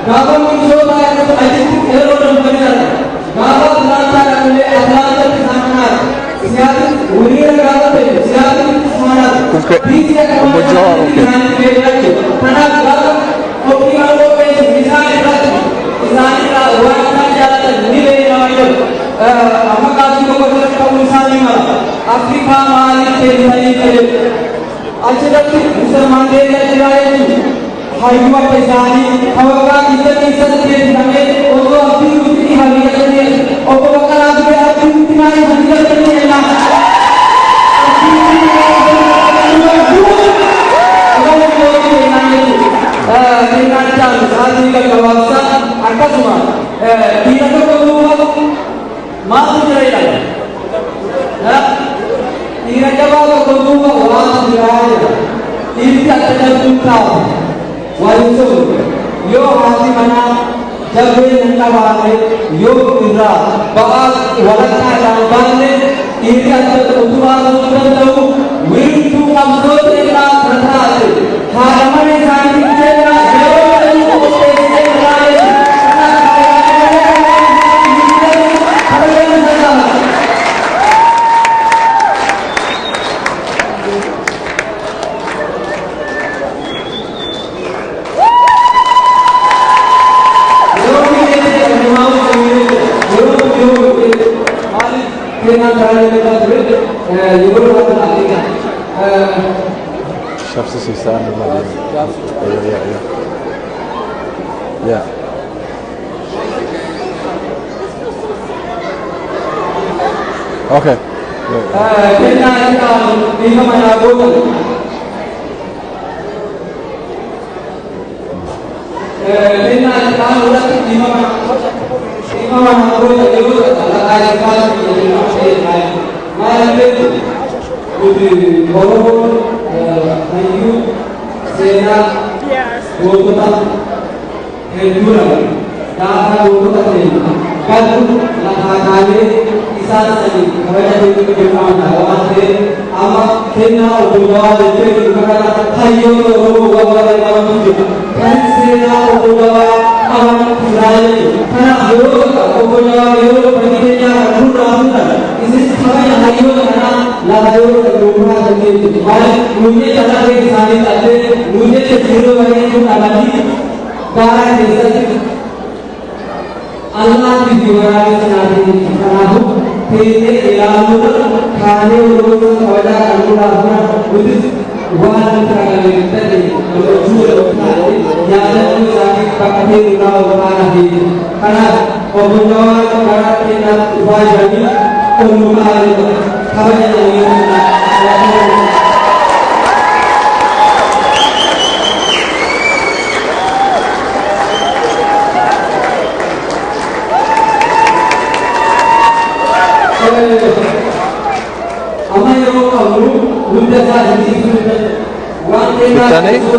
Gaba muncul pada ajib error dan benar. Gaba lantaran oleh atlantar kesamaan. Siapa unia gaba itu siapa semangat. Dia akan karena gaba opini orang itu misalnya misalnya amma kaasii tokko irratti ta'uu isaanii mala Afrikaa maaliif keessanii jedhe achirratti Nelson Mandela jiraa jechuudha. Hayyuu akka isaanii hawwagaa keessatti beekamee osoo abdii nuti hawwii jedhanii obbo Baqqalaa Durii abdii nuti maaliif hawwii jedhanii jennaan. Akkasuma dhiira tokko duuba maaltu jira jedhama. Dhiira jabaa tokko duuba waanti jiraa jedha. Dhiirti akka jaltuun taa'u waan ta'u yoo haati manaa jabeen hin qabaanne yoo irraa ba'aa walakkaa isaan baanne dhiirri akka utubaa ta'uu danda'u wiirtuu qabsoota irraa kan taate haadha mana isaanii keessa yeroo ta'u qopheessee irraa Shafts is his son. Yeah. Okay.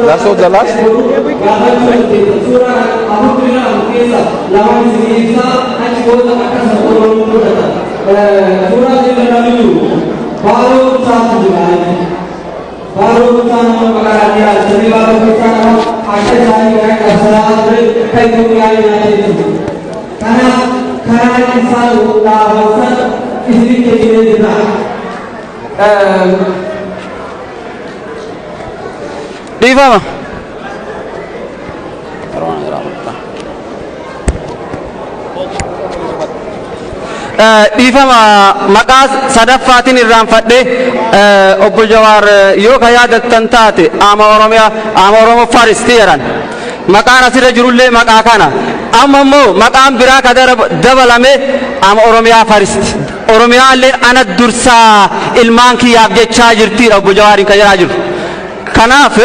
That's all the last? Viva! dhiifama maqaa sadaffaatiin irraanfadhe obbo Jawaar yoo ka yaadattan taate ama Oromoo Faaristii jedhan maqaan asirra jirullee maqaa kana amma immoo maqaan biraa ka dabalame ama Oromiyaa Faaristii Oromiyaallee ana dursaa ilmaan kiyyaaf jechaa jirtiidha obbo Jawaariin ka jedhaa jiru kanaaf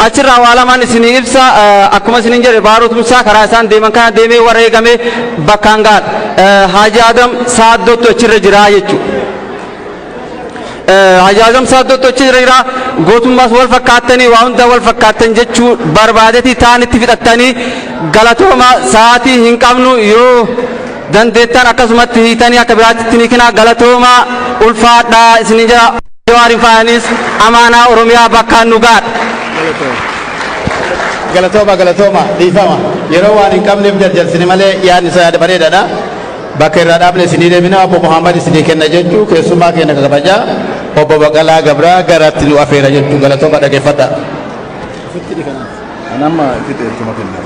achirraa waa lamaan isinii ibsa akkuma isiniin jedhe baarotumsaa karaa isaan deeman kana deemee wareegame bakkaan gaadha Haji Adam Saaddootu achirra jira jechuudha. Haji Adam Saaddootu achirra jira gootummaas wal fakkaatanii waa hunda wal fakkaatan jechuu barbaadetii taanitti fixattanii galatooma sa'aatii hin qabnu yoo dandeettan akkasumatti hiitanii akka biraatti ni kina galatooma ulfaadhaa isiniin jira Jawaariin faanis amaanaa Oromiyaa bakkaan nu gaadha. Galatooma dhiifama yeroo waan hin qabneef jarjarsine malee yaadni isaa yaada bareedaadha. Bakka irraa dhaabne isinii deemina obbo Muhammad isinii kenna jechuu keessummaa keenya kabajaa obbo Baqqalaa Gabraa garatti nu afeera jechuu galatooma dhaggeeffadhaa. Anamma itti ittuma kenna.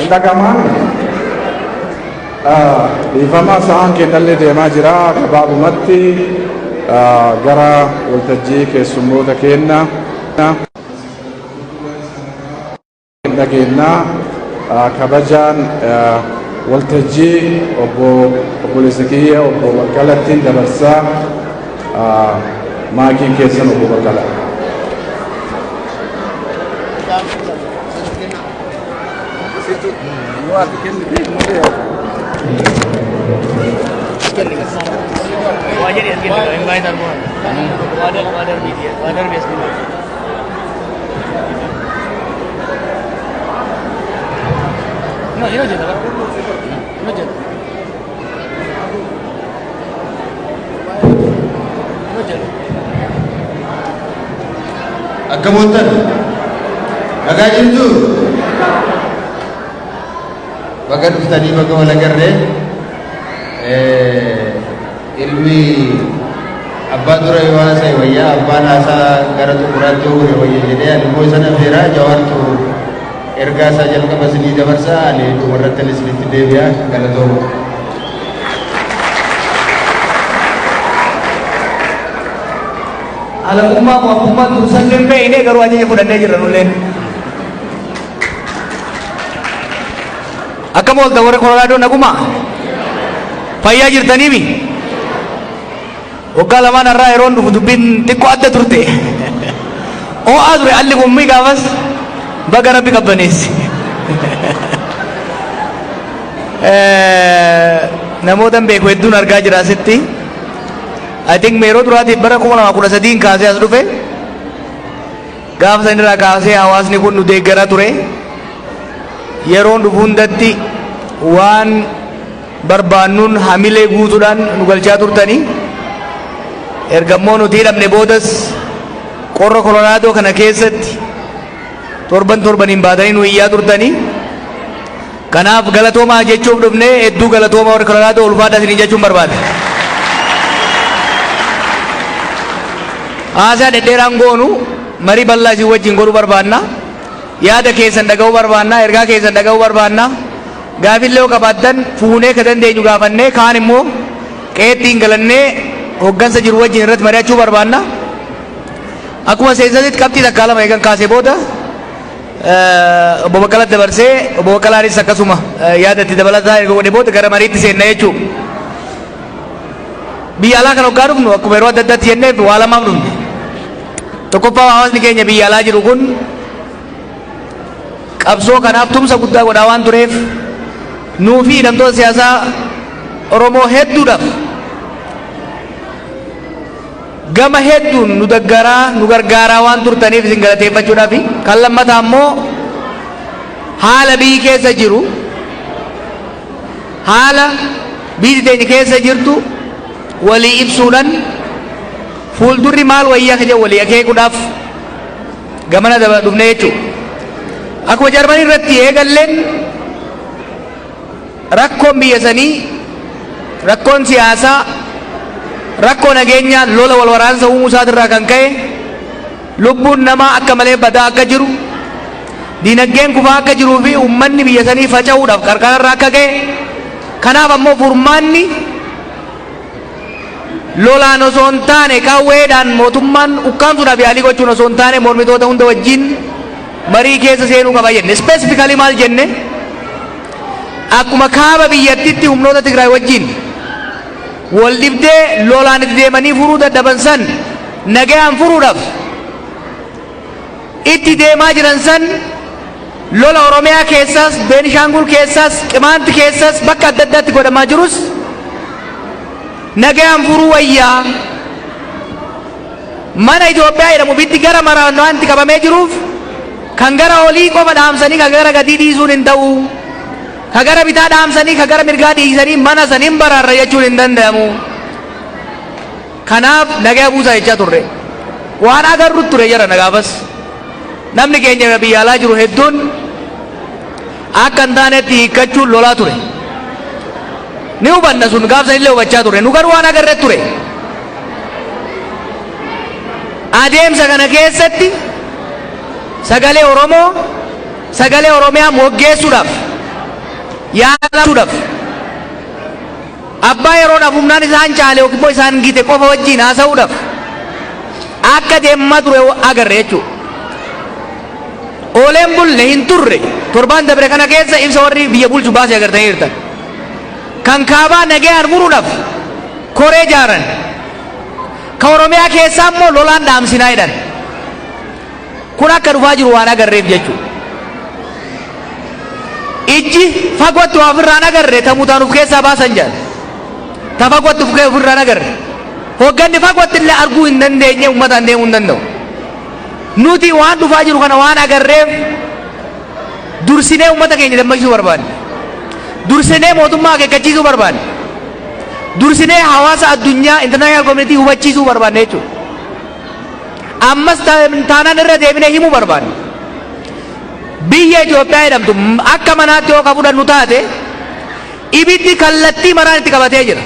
Indagamaan dhiifama sa'aan kennallee deemaa jira gabaabumatti gara waltajjii keessummoota keenna dhageenyaa kabajaan waltajjii obboleessa kiyya obbo Baqqalattiin dabarsaa maakiin keessan obbo Baqqala. No, yo no entiendo. No entiendo. No entiendo. Akka mooltan dhagaa jirtu baga dhuftanii baga wal agarree ilmi abbaa dura yoo haasa'e wayyaa abbaan haasaa gara xumuraatti yoo gure wayya jedhee ani immoo sana feeraa jawaartu ergaa isaa jalqaba isinii dabarsaa ani dhumarratti isinitti deebi'aa galatooma. Alakummaa mootummaa dursan hin beekne garuu ajaja fudhannee jirra nulleen. Akkam oolta warra Kolooraadoo naguma fayyaa jirtaniimi. Waggaa lamaan irraa yeroon dhufu dubbiin xiqqoo adda turte. Ho'aa ture alli gummii gaafas baga rabbi qabbaneessi. Namoota beeku hedduun argaa jira asitti. I think yeroo duraatiif bara 2013 kaasee as dhufe gaafa sanirraa kaasee hawaasni kun nu deeggaraa ture yeroon dhufu hundatti waan barbaannuun hamilee guutuudhaan nu galchaa turtanii ergammoo nuti hidhamne boodas qorra Kolooraadoo kana keessatti torbaniin baatanii nu iyyaa turtanii kanaaf galatoomaa jechuuf dhufne hedduu galatoomaa warra Kolooraadoo ulfaadha isinii jechuun barbaada. Haasaa dhedheeraan goonu marii bal'aa isin wajjin godhuu barbaanna. Yaada keessan dhaga'uu barbaanna. Ergaa keessan dhaga'uu barbaanna. Gaafillee yoo qabaattan fuunee ka dandeenyu gaafannee kaan immoo qeexxiin galannee hoggansa jiru wajjin irratti mari'achuu barbaanna. Akkuma seensasitti qabxii takkaa lama eegan kaasee booda obbo Baqqalatti dabarsee obbo Baqqalaanis akkasuma yaada itti dabalataa erga godhe booda gara mariitti seenna jechuudha. Biyya alaa kan hoggaa dhufnu akkuma yeroo adda addaatti jenneef waa lamaaf dhufne. Tokkoffaa hawaasni keenya biyya alaa jiru kun qabsoo kanaaf tumsa guddaa godhaa waan tureef nuu fi hidhamtoota siyaasaa Oromoo hedduudhaaf gama hedduun nu gargaaraa waan turtaniif isin galateeffachuudhaaf kan lammataa immoo haala biyyi keessa jiru haala biyyi teenya keessa jirtu walii ibsuudhaan fuuldurri maal wayyaa ka jedhu walii akeekuudhaaf gamana dhufne jechuudha. Akkuma Jarmanii irratti eegalleen rakkoon biyya sanii rakkoon siyaasaa rakkoo nageenyaa lola wal waraansa uumuu isaatirraa kan ka'e lubbuun namaa akka malee badaa akka jiru diinagdeen kufaa akka jiruu fi uummanni biyya sanii faca'uudhaaf qarqararraa akka ka'e kanaaf ammoo furmaanni lolaan osoo hin taane qawweedhaan mootummaan ukkaamsuudhaaf yaalii gochuun osoo hin taane mormitoota hunda wajjin marii keessa seenuu qaba jenne. Ispeesifikaalii maal jenne akkuma kaaba biyyattitti humnoota Tigraay wajjin wal dhibdee lolaan itti deemanii furuu dadhaban san nagayaan furuudhaaf itti deemaa jiran san lola Oromiyaa keessaas Beenishaangul keessaas Qimaanti keessaas bakka adda addaatti godhamaa jirus nagayaan furuu wayyaa mana Itoophiyaa jedhamu bitti gara maraan wanti qabamee jiruuf kan gara olii qofa dhaamsanii ka gara gadii dhiisuun hin ta'u ka gara bitaa dhaamsanii ka gara mirgaa dhiisanii mana san hin baraarra jechuun hin danda'amu. Kanaaf nagaya buusaa jechaa turre waan agarru ture jara nagaafas namni keenya biyya alaa jiru hedduun akka hin taanetti hiikkachuun lolaa ture. Ni hubanna sun gaafsan illee hubachaa turre nu garuu waan agarre ture. Adeemsa kana keessatti sagalee Oromoo sagalee Oromiyaa moggeessuudhaaf yaadamuudhaaf abbaa yeroodhaaf humnaan isaan caale yookiin immoo isaan gite qofa wajjin haasa'uudhaaf akka deemaa ture agarre jechuudha. Ooleen bulle hin turre torbaan dabre kana keessa ibsa warri biyya bulchu baasee agartanii jirtan. Kan kaabaa nagayaan muruudhaaf koree jaaran. Kan Oromiyaa keessaa immoo lolaan dhaamsinaa jedhan. Kun akka dhufaa jiru waan agarreef jechuudha. Ijji fagootti waa ofirraan agarre tamuutaan of keessaa baasan jaan. Ta fagootti ofirraan agarre. Hogganni fagootti illee arguu hin dandeenye uummataan deemuu hin danda'u. Nuti waan dhufaa jiru kana waan agarreef dursinee uummata keenya dammaqsuu barbaanne. Dursinee mootummaa akeekkachiisuu barbaanne. Dursinee hawaasa addunyaa international community hubachiisuu barbaanne jechuudha. Ammas taanaan irra deebinee himuu barbaanne. Biyya Itoophiyaa jedhamtu akka manaatti yoo ka fudhannu taate ibiddi kallattii maraan itti qabatee jira.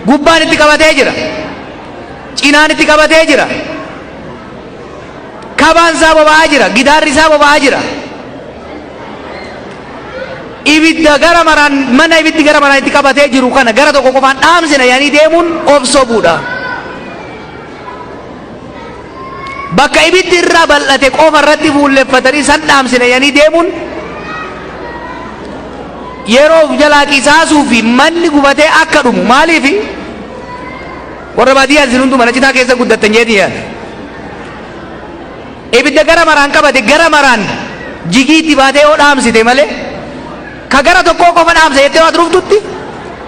Gubbaan itti qabatee jira. Cinaan itti qabatee jira. Kabaan isaa boba'aa jira. Gidaarri isaa boba'aa jira. Ibidda gara maraan mana ibiddi gara maraan itti qabatee jiru kana gara tokko qofaan dhaamsina yaanii deemuun of sobuudha. Bakka ibiddi irraa bal'ate qofa irratti fuulleffatanii san dhaamsina yaanii deemuun yeroo jalaa qisaasuu fi manni gubatee akka dhumu maaliif warra baadiyyaa isin hundu mana citaa keessa guddattan jedhanii yaada. Ibidda gara maraan qabate gara maraan jigiitti baatee yoo dhaamsite malee ka gara tokkoo qofa dhaamsa jettee waa turuftutti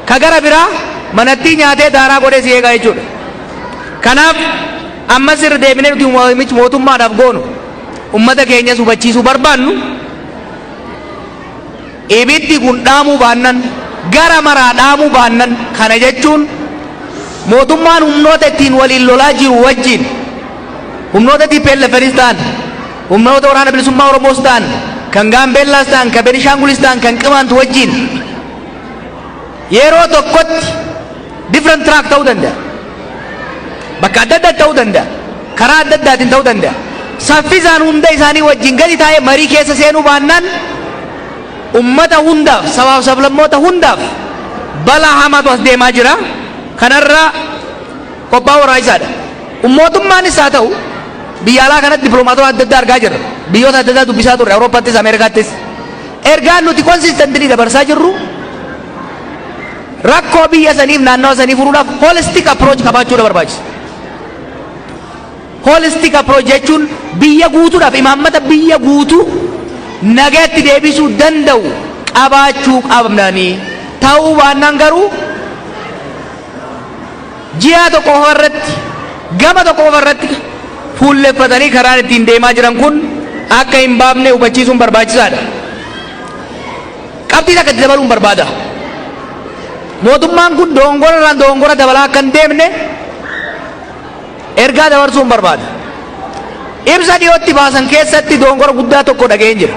ka gara biraa manatti nyaatee daaraa godhee si eegaa jechuudha. Kanaaf ammas irra deebinee nuti mootummaadhaaf goonu ummata keenyas hubachiisuu barbaannu ibiddi kun dhaamuu baannan gara maraa dhaamuu baannan kana jechuun mootummaan humnoota ittiin waliin lolaa jiru wajjin humnoota TPLF ta'an humnoota waraana bilisummaa Oromoos ta'an kan Gaambeellaas ta'an kan Benishaangulis ta'an kan Qimaantu wajjin yeroo tokkotti different track ta'uu danda'a. Bakka adda addaa ta'uu danda'a. Karaa adda addaatiin ta'uu danda'a. Saffisaan hunda isaanii wajjin gadi taa'ee marii keessa seenuu baannaan ummata hundaaf sabaaf sablammoota hundaaf balaa hamaatu as deemaa jira. Kanarraa qophaa waraa'isaadha. Mootummaanis haa ta'u biyya alaa kanatti dippiloomaatota adda addaa argaa jirra. Biyyoota adda addaa dubbisaa turre Awurooppaattis Ameerikaattis. Ergaan nuti konsistentilii dabarsaa jirru rakkoo biyya saniif naannawa sanii furuudhaaf holistic approach qabaachuudha barbaachisa. Holistic approach jechuun biyya guutuudhaaf imaammata biyya guutuu nagaatti deebisuu danda'u qabaachuu qabnanii ta'uu baannaan garuu ji'a tokko irratti gama tokko irratti fuulleffatanii karaan ittiin deemaa jiran kun akka hin baafne hubachiisuun barbaachisaadha. Qabxii akka itti dabaluun barbaada. Mootummaan kun dongorarraan dongora dabalaa akka hin deemne ergaa dabarsuun barbaada. Ibsa dhiyootti baasan keessatti dongora guddaa tokko dhaga'een jira.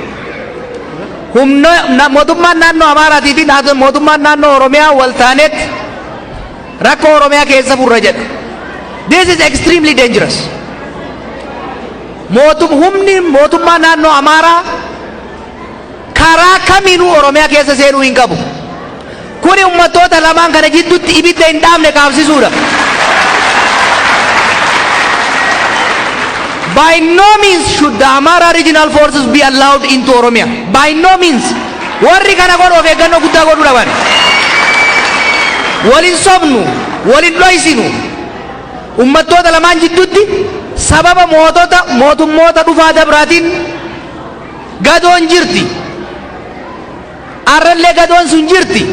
Mootummaan naannoo Amaaraatii fi mootummaan naannoo Oromiyaa wal taanetti rakkoo Oromiyaa keessa furra jedha. This is extremely dangerous. Humni mootummaa naannoo Amaaraa karaa kamiinuu Oromiyaa keessa seenuu hin qabu. Kuni ummatoota lamaan kana jidduutti ibidda hin dhaamne kaabsisuudha. By no means should the Amara regional forces be allowed into Oromia. By no means. Warri kana godhu of eeggannoo guddaa godhuu dhaban. Walin sobnu, walin dhoysinu. Ummatoota lamaan jidduutti sababa mootummoota dhufaa dabraatiin gadoon jirti. Arrallee gadoon sun jirti.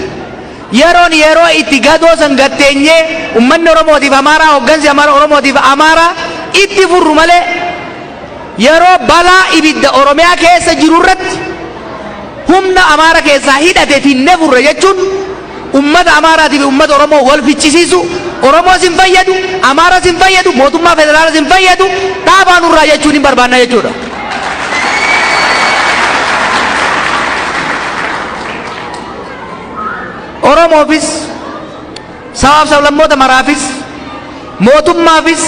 Yeroo itti gadoo san gatteenyee ummanni Oromootiif Amaaraa hoggansi Oromootiif Amaaraa itti furru malee yeroo balaa ibidda Oromiyaa keessa jiru irratti humna Amaara keessaa hidhate finne furre jechuun ummata Amaaraatii fi ummata Oromoo wal fichisiisu Oromoos hin fayyadu Amaaras hin fayyadu mootummaa federaalas hin fayyadu dhaabaan irraa jechuun hin barbaanna jechuudha. Oromoofis sabaaf sablammoota maraafis mootummaafis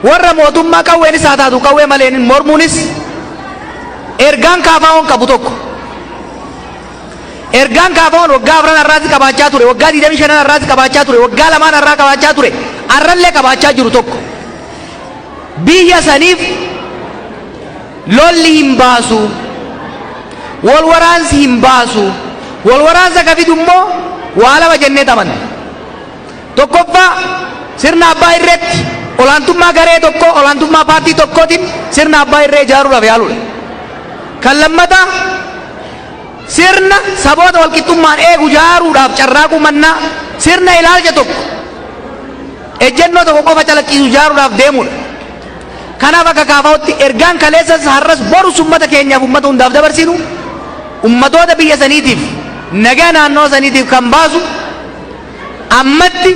warra mootummaa qawweenis haa taatu qawwee maleen mormuunis ergaan kaafaa'oon qabu tokko ergaan kaafaa'oon waggaa 4 irraatti qabaachaa ture waggaa 25 irraatti qabaachaa ture waggaa 2 irraa qabaachaa ture arrallee qabaachaa jiru tokko biyya saniif lolli hin baasu wal waraansi hin baasu wal waraansa ka fidu immoo waa lama jennee taphanna tokkoffaa sirna abbaa irreetti olaantummaa garee tokko olaantummaa paartii tokkootiin sirna abbaa irree ijaaruudhaaf yaaluudha kan lammataa sirna saboota walqixxummaan eegu ijaaruudhaaf carraaquu mannaa sirna ilaalcha tokko ejjennoo tokko qofa calaqqisu ijaaruudhaaf deemuudha kanaaf akka kaafaa'utti ergaan kaleessas har'as borus ummata keenyaaf ummata hundaaf dabarsinu ummatoota biyya saniitiif nagaa naannoo saniitiif kan baasu ammatti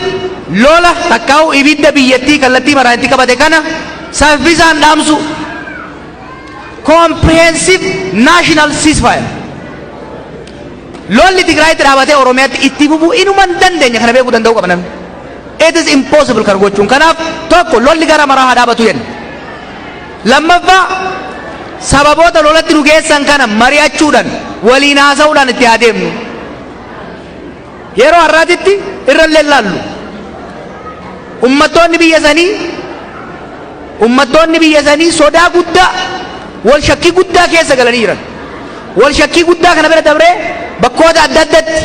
lola takkaa'u ibidda biyyattii kallattii maraatti qabate kana saffisaan dhaamsu comprehensive national ceasefire lolli Tigraayitti dhaabatee Oromiyaatti itti fufuu inuma hin dandeenya kana beekuu danda'uu qaba namni it is impossible kan gochuun kanaaf tokko lolli gara maraa haa dhaabatu jenna lammaffaa sababoota lolatti nu geessan kana mari'achuudhaan waliin haasa'uudhaan itti haa deemnu yeroo har'aatitti irrallee laallu ummattoonni biyya sanii sodaa guddaa wal shakkii guddaa keessa galanii jiran wal shakkii guddaa kana bira dabree bakkoota adda addaatti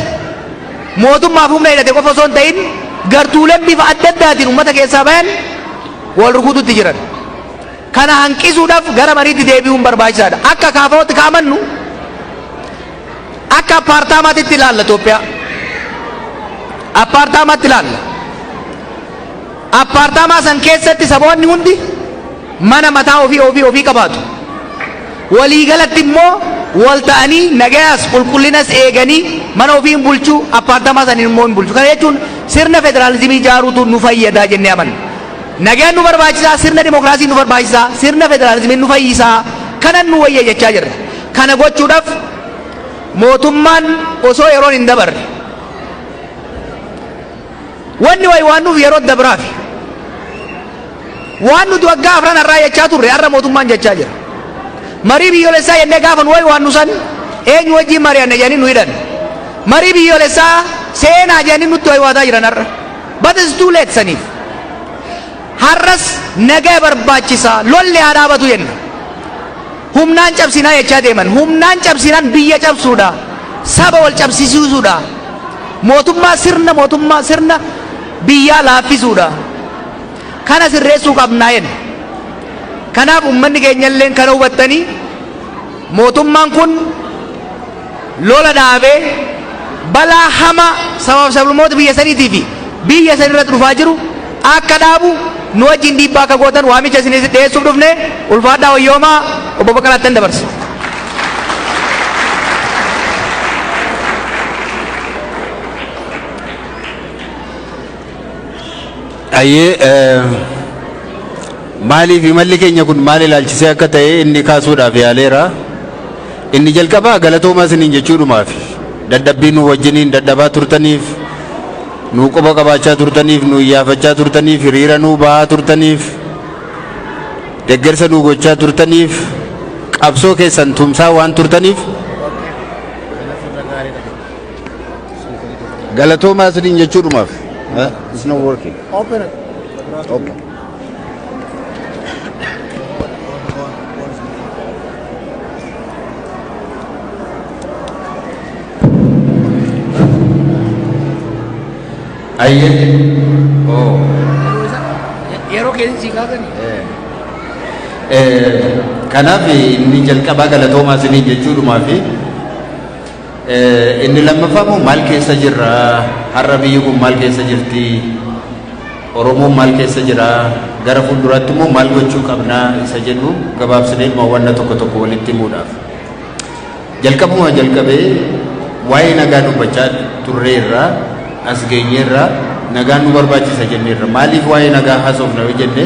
mootummaaf humna hidhate qofa osoo hin ta'in gartuuleen bifa adda addaatiin ummata keessaa bayan wal rukututti jiran kana hanqisuudhaaf gara mariitti deebi'uun barbaachisaadha akka kaafaa'utti kaamannu akka appaartaamaatitti ilaalla Itoophiyaa appaartaamaatti ilaalla appaartaamaa san keessatti saboonni hundi mana mataa ofii qabaatu waliigalatti immoo wal ta'anii nagayaas qulqullinas eeganii mana ofii hin bulchu appaartaamaa san immoo hin bulchu kana jechuun sirna federaalizimii ijaaruutu nu fayyadaa jennee amanna nagaan nu barbaachisaa sirna dimokiraasii nu barbaachisaa sirna federaalizimii nu fayyisaa kanan nu wayya jechaa jirra kana gochuudhaaf mootummaan osoo yeroon hin dabarre wanni waan nuuf yeroo dabraafi waan nuti waggaa 4 irraa jechaa turre har'a mootummaan jechaa jira marii biyyoolessaa jennee gaafa nu waan nu san eenyu wajjin mari'anne jedhanii nu hidhan marii biyyoolessaa seenaa jedhanii nutti waadaa jiran har'a but it's too late saniif har'as nagaa barbaachisaa lolli haa dhaabatu jenna humnaan cabsinaa jechaa deeman humnaan cabsinaan biyya cabsuudha saba wal cabsisiisuudha mootummaa sirna biyyaa laaffisuudha kana sirreessuu qabnaa jenna kanaaf ummanni keenyalleen kana hubattanii mootummaan kun lola dhaabee balaa hama sabaaf sablammoota biyya saniitii fi biyya san irratti dhufaa jiru akka dhaabu nu wajjin dhiibbaa akka gootan waamicha isinis dhiyeessuuf dhufne ulfaadhaa wayyoomaa obbo Baqqalaattan dabarsa. Maaliif imalli keenya kun maal ilaalchisee akka ta'e inni kaasuudhaaf yaaleera. Inni jalqabaa galatoomaa isiniin jechuudhumaaf dadhabbii nu wajjiniin dadhabaa turtaniif nu quba qabaachaa turtaniif nu iyyaafachaa turtaniif hiriira nu bahaa turtaniif deeggarsa nu gochaa turtaniif qabsoo keessan tumsaa waan turtaniif galatoomaa isiniin jechuudhumaaf. It's not working. Open it. Okay. Yeroo keessi kaasani. Kanaaf inni jalqabaa galatoomaa isiniin jechuudhumaaf inni lammaffaa immoo maal keessa jirra har'a biyyi kun maal keessa jirti Oromoon maal keessa jira gara fuulduraatti immoo maal gochuu qabnaa isa jedhu gabaabsinee wanna tokko walitti himuudhaaf jalqabee waa'ee nagaa dubbachaa turreerra as geenyeerra nagaan nu barbaachisa jenneerra maaliif waa'ee nagaa haasofna yoo jenne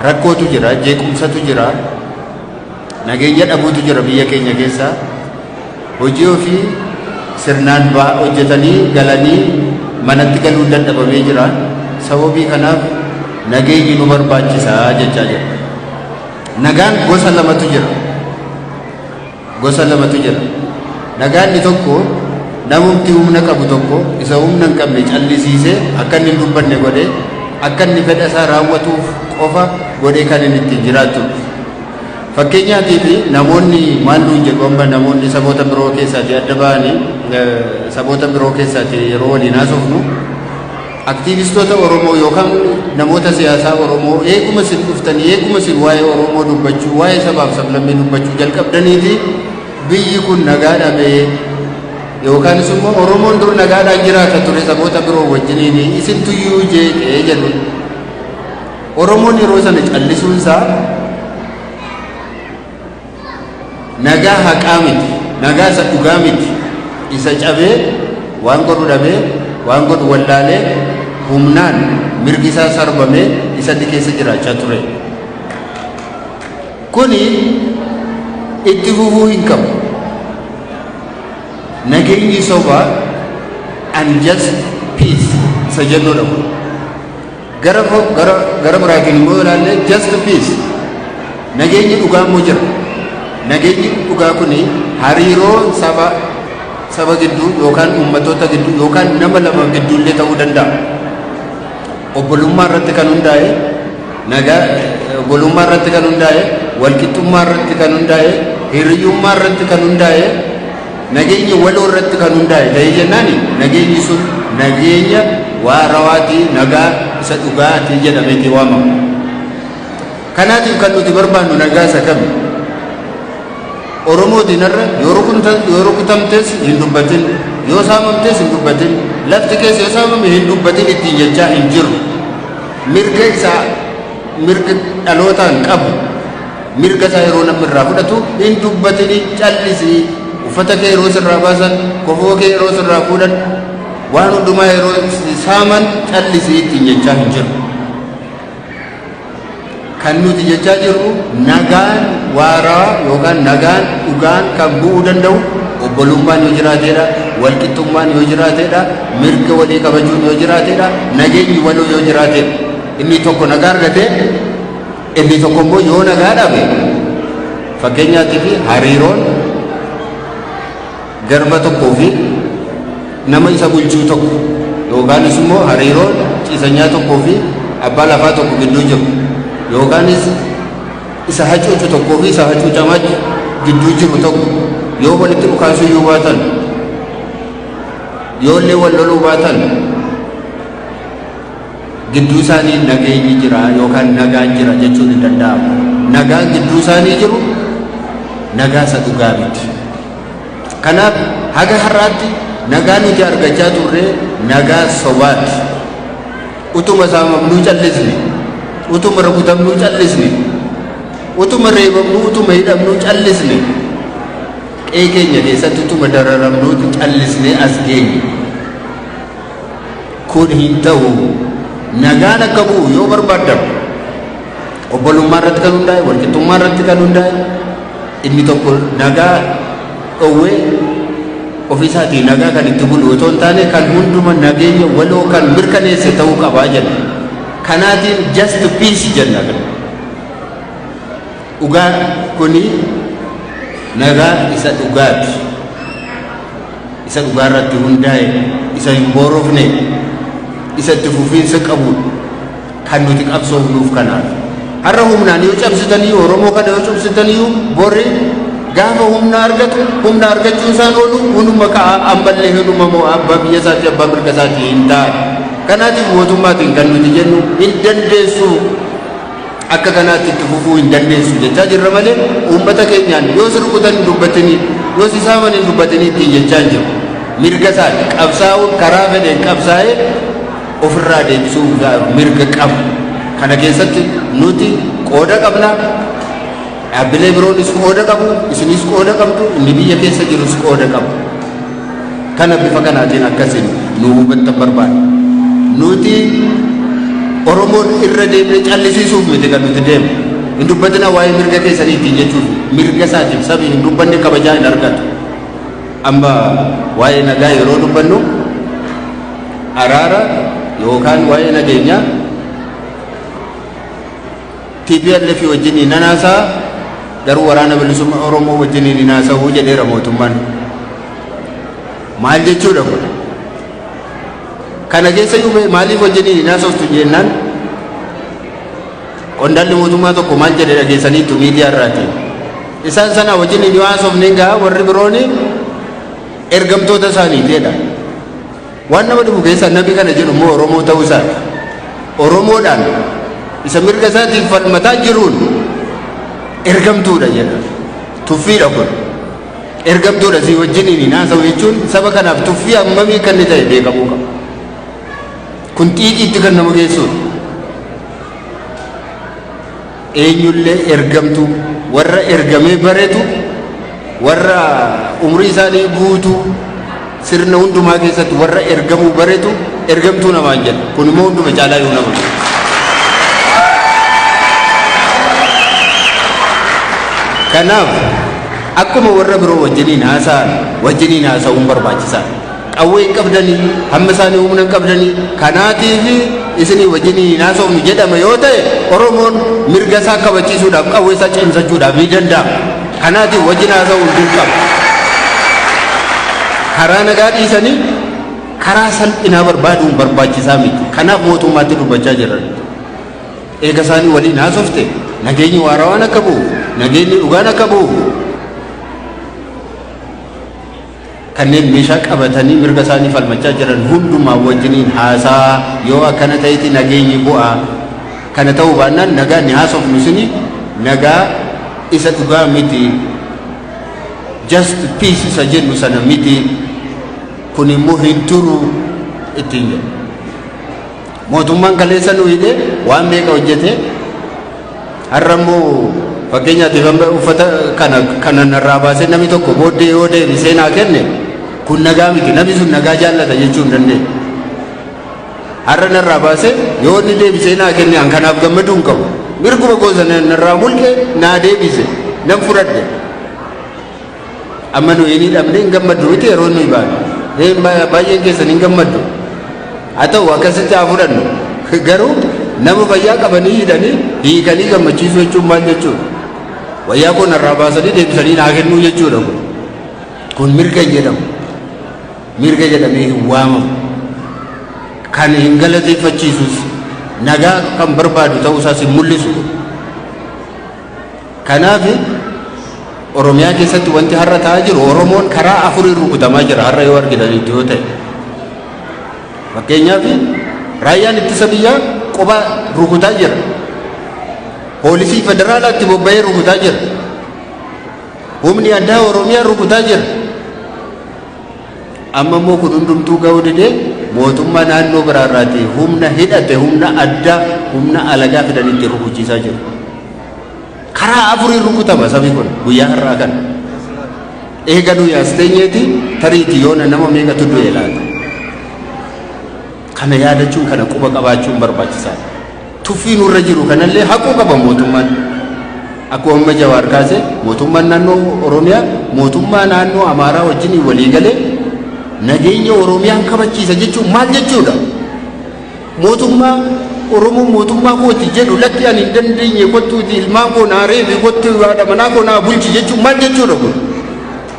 rakkootu jira jeequmsatu jira nageenya dhabuutu jira biyya keenya keessaa hojii ofii sirnaan hojjetanii galanii manatti galuun dadhabamee jira sababii kanaaf nageenyi nu barbaachisaa jechaa jira nagaan gosa lamatu jira gosa lamatu jira. Nagaanni tokko namumti humna qabu tokko isa humna hin qabne callisiisee akka inni hin dubbanne godhee akka inni fedha isaa raawwatuuf qofa godhee kan inni ittiin jiraatu. Fakkeenyaatiif namoonni maal nuun jedhu amma namoonni saboota biroo keessaati adda ba'anii saboota biroo keessaati yeroo waliin haasofnu aktiivistoota Oromoo yookaan namoota siyaasaa Oromoo eeguma isin dhuftanii eeguma isin waa'ee Oromoo dubbachuu waa'ee sabaaf sablammii dubbachuu jalqabdaniiti biyyi kun nagaa dhabee yookaan immoo Oromoon dur nagaadhaan jiraata ture saboota biroo wajjiniin isintuyyuu jeeqee jedhu. Oromoon yeroo sana callisuunsaa nagaa haqaa miti, nagaa isa dhugaa miti, isa cabee waan godhu dhabee waan godhu wallaalee humnaan mirgi isaa sarbamee isatti keessa jiraachaa ture. Kuni itti fufuu hin qabu. Nageenyi sobaa and just peace isa jennuudha kun. Gara biraatiin immoo ilaalle just peace nageenyi dhugaa immoo jira. Nageenyi dhugaa kuni hariiroo saba gidduu yookaan ummatoota gidduu yookaan nama lama gidduullee ta'uu danda'a. Obbolummaa irratti kan hundaa'e obbolummaa irratti kan hundaa'e walqixxummaa irratti kan hundaa'e hiriyyummaa irratti kan hundaa'e nageenya waloo irratti kan hundaa'e ta'ee jennaani nageenyi sun nageenya waarawaatii nagaa isa dhugaatii jedhameetii waamamu. Kanaatiif kan nuti barbaannu nagaa isa kami? Oromoo diinarra yoo rukutamtes hin dubbatin, yoo saamamtes hin dubbatin, lafti keessa yoo saamame hin dubbatin ittiin jechaa hin jiru. Mirga isaa mirga dhalootaan qabu mirga isaa yeroo namni irraa fudhatu hin dubbatini callisii uffata kee yeroo sirraa baasan kofoo kee yeroo sirraa fuudhan waan hundumaa yeroo saaman callisii ittiin jechaa hin jiru. Kan nuti jechaa jirru nagaan waaraa yookaan nagaan dhugaan kan bu'uu danda'u obbolummaan yoo jiraateedha, walqixxummaan yoo jiraateedha, mirga walii kabajuun yoo jiraateedha, nageenyi waloo yoo jiraateedha. Inni tokko nagaa argatee inni tokko immoo yoo nagaa dhabe fakkeenyaatiif hariiroon garba tokkoo fi nama isa bulchuu tokko yookaanis immoo hariiroon ciisanyaa tokkoo fi abbaa lafaa tokko gidduu jiru yookaanis isa hacuucu tokkoo fi isa hacuucamaa gidduu jiru tokko yoo walitti dhukaasuu yoo baatan yoollee wal loluu baatan gidduu isaanii nageenyi jira yookaan nagaan jira jechuun hin danda'amu. Nagaan gidduu isaanii jiru nagaa isa dhugaa miti. Kanaaf haga har'aatti nagaa nuti argachaa turre nagaa sobaati. Utuma saamamnuu callisne, utuma rukutamnuu callisne, utuma reebamnuu, utuma hidhamnuu callisne, qe'ee keenya keessatti utuma dararamnuu callisne as geenye. Kun hin ta'u. Nagaan akka bu'u yoo barbaaddan obbolummaa irratti kan hundaa'e walqixxummaa irratti kan hundaa'e inni tokko nagaa dhowwee ofiisaatii nagaa kan itti bulu otoo hin taane kan hunduma nageenya waloo kan mirkaneesse ta'uu qabaa jenna. Kanaatiin just peace jenna. Dhugaa kuni nagaa isa dhugaati. Isa dhugaa irratti hundaa'e isa hin boorofne isatti fufiinsa qabu kan nuti qabsoofnuuf kanaaf har'a humnaan yoo cabsitanii Oromoo kana yoo cabsitanii borri gaafa humna argatu humna argachuun isaan oolu hunuma ka'a ammallee heduma moo abbaa biyya isaatti abbaa mirga isaatti hin taane. Kanaatiif mootummaatiin kan nuti jennu hin dandeessu akka kanaatti itti fufuu hin dandeessu jechaa jirra malee uummata keenyaan yoo si rukutan hin dubbatanii yoo si saaman hin dubbatanii ittiin jechaa hin jiru. Mirga isaati qabsaa'uun karaa fedheen qabsaa'ee ofirraa deebisuuf mirga qabu. Kana keessatti nuti qooda qabna. Dhaabbilee biroonis qooda qabu, isinis qooda qabdu, inni biyya keessa jirus qooda qabu. Kana bifa kanaatiin akkasiin nu hubattan barbaada. Nuti Oromoon irra deemnee callisiisuuf miti kan nuti deemnu. Hin dubbatina waa'ee mirga keessaniitiin jechuun mirga isaatiif sabii hin dubbanne kabajaa hin argatu. Amma waa'ee nagaa yeroo dubbannu araara yookaan waa'ee nageenyaa TPLF wajjin nanaasaa garuu waraana bilisummaa Oromoo wajjiniin hinaasa'uu jedheera mootummaan. Maal jechuudha kun? Kana keessa iyyuu maaliif wajjiniin hinaasa'uutu jennaan qondaalli mootummaa tokko maal jedhe dhageessaniitu miidiyaa irraatiin. Isaan sana wajjiniin yoo haasofne egaa warri birooni ergamtoota isaaniitiidha. Waan nama dhibu keessa namni kana jedhu immoo Oromoo ta'uu isaati. Oromoodhaan isa mirga isaatiif falmataa jiruun ergamtuudha jedha. Tuffiidha kun. Ergamtuudha si wajjiniin hinaasa'u jechuun saba kanaaf tuffii hammamii kan ta'e beekamuu qaba. Kun xiiqiitti kan nama geessuudha. Eenyullee ergamtuu warra ergamee bareetu warra umrii isaanii guutuu sirna hundumaa keessatti warra ergamuu bareetu ergamtuu namaan jedha. Kun immoo hunduma caalaa yoo nama kanaaf akkuma warra biroo wajjiniin haasa'uun barbaachisaa. Qawwee hin qabdanii hamma isaanii humna hin qabdanii kanaatiif isinii wajjiniin haasa'uun jedhama yoo ta'e Oromoon mirga isaa kabachiisuudhaaf qawwee isaa cimsachuudhaaf ni danda'ama. Kanaatiif wajjin haasa'uun dirqama. Karaa nagaa dhiisanii karaa salphinaa barbaaduun barbaachisaa miti. Kanaaf mootummaatti dubbachaa jiran. Eega isaanii waliin haasofte nageenyi waarawaan akka bu'u nageenyi dhugaan akka bu'u kanneen meeshaa qabatanii mirga isaanii falmachaa jiran hundumaa wajjiniin haasaa yoo akkana ta'etti nageenyi bu'a. Kana ta'uu baannaan nagaa ni haasofnu sini nagaa isa dhugaa miti. Just peace isa jennu sana miti. Kun immoo hin turu ittiin jedhu. Mootummaan kaleessa nu hidhe waan meeqa hojjete har'a immoo fakkeenyaatiif uffata kana narraa baasee namni tokko booddee yoo deebisee naa kenne kun nagaa miti. Namni sun nagaa jaallata jechuu hin dandeenye. Har'a narraa baasee yoo inni deebisee naa kenne an kanaaf gammaduu hin qabu. Mirguma gosa narraa mulqe naa deebise nan fudhadhe. Amma nu inni dhabne hin gammaddu miti yeroo nuyi baanu. Baay'een keessan hin gammaddu. Haa ta'u akkasitti haa fudhannu. Garuu nama fayyaa qabanii hidhanii hiikanii gammachiisuu jechuun maal jechuudha? Wayyaa kun narraa baasanii deebisanii naa kennuu jechuudha kun. Kun mirga jedhamu. Mirga jedhamee hin waamamu. Kan hin galateeffachiisus nagaa kan barbaadu ta'uusaas hin mul'isu. Kanaaf Oromiyaa keessatti wanti har'a ta'aa jiru Oromoon karaa afurii rukutamaa jira har'a yoo argitanitti yoo ta'e. Fakkeenyaaf raayyaan ittisa biyyaa quba rukutaa jira. Poolisii federaalaatti bobba'ee rukutaa jira. Humni addaa Oromiyaa rukutaa jira. Amma immoo kun hundumtuu ga'uu didee mootummaa naannoo biraarraati humna hidhate humna addaa humna alagaa fidanitti rukuchiisaa jiru. Karaa afurii rukutama sabi kun guyyaa har'aa kana. Eega nuyi as teenyeeti tariitii yoona nama meeqatu du'e laata. Kana yaadachuun kana quba qabaachuun barbaachisaadha. Tuffii nurra jiru kanallee haquu qaba mootummaan. Akkuma amma Jawaar kaase mootummaan naannoo Oromiyaa mootummaa naannoo Amaaraa wajjin walii galee nageenya Oromiyaan kabachiisa jechuun maal jechuudha? Mootummaa Oromoo mootummaa kooti jedhu lakki ani hin dandeenye kottuuti ilmaan koo naa reebi kottu haadha manaa koo naa bulchi jechuun maal jechuudha kun?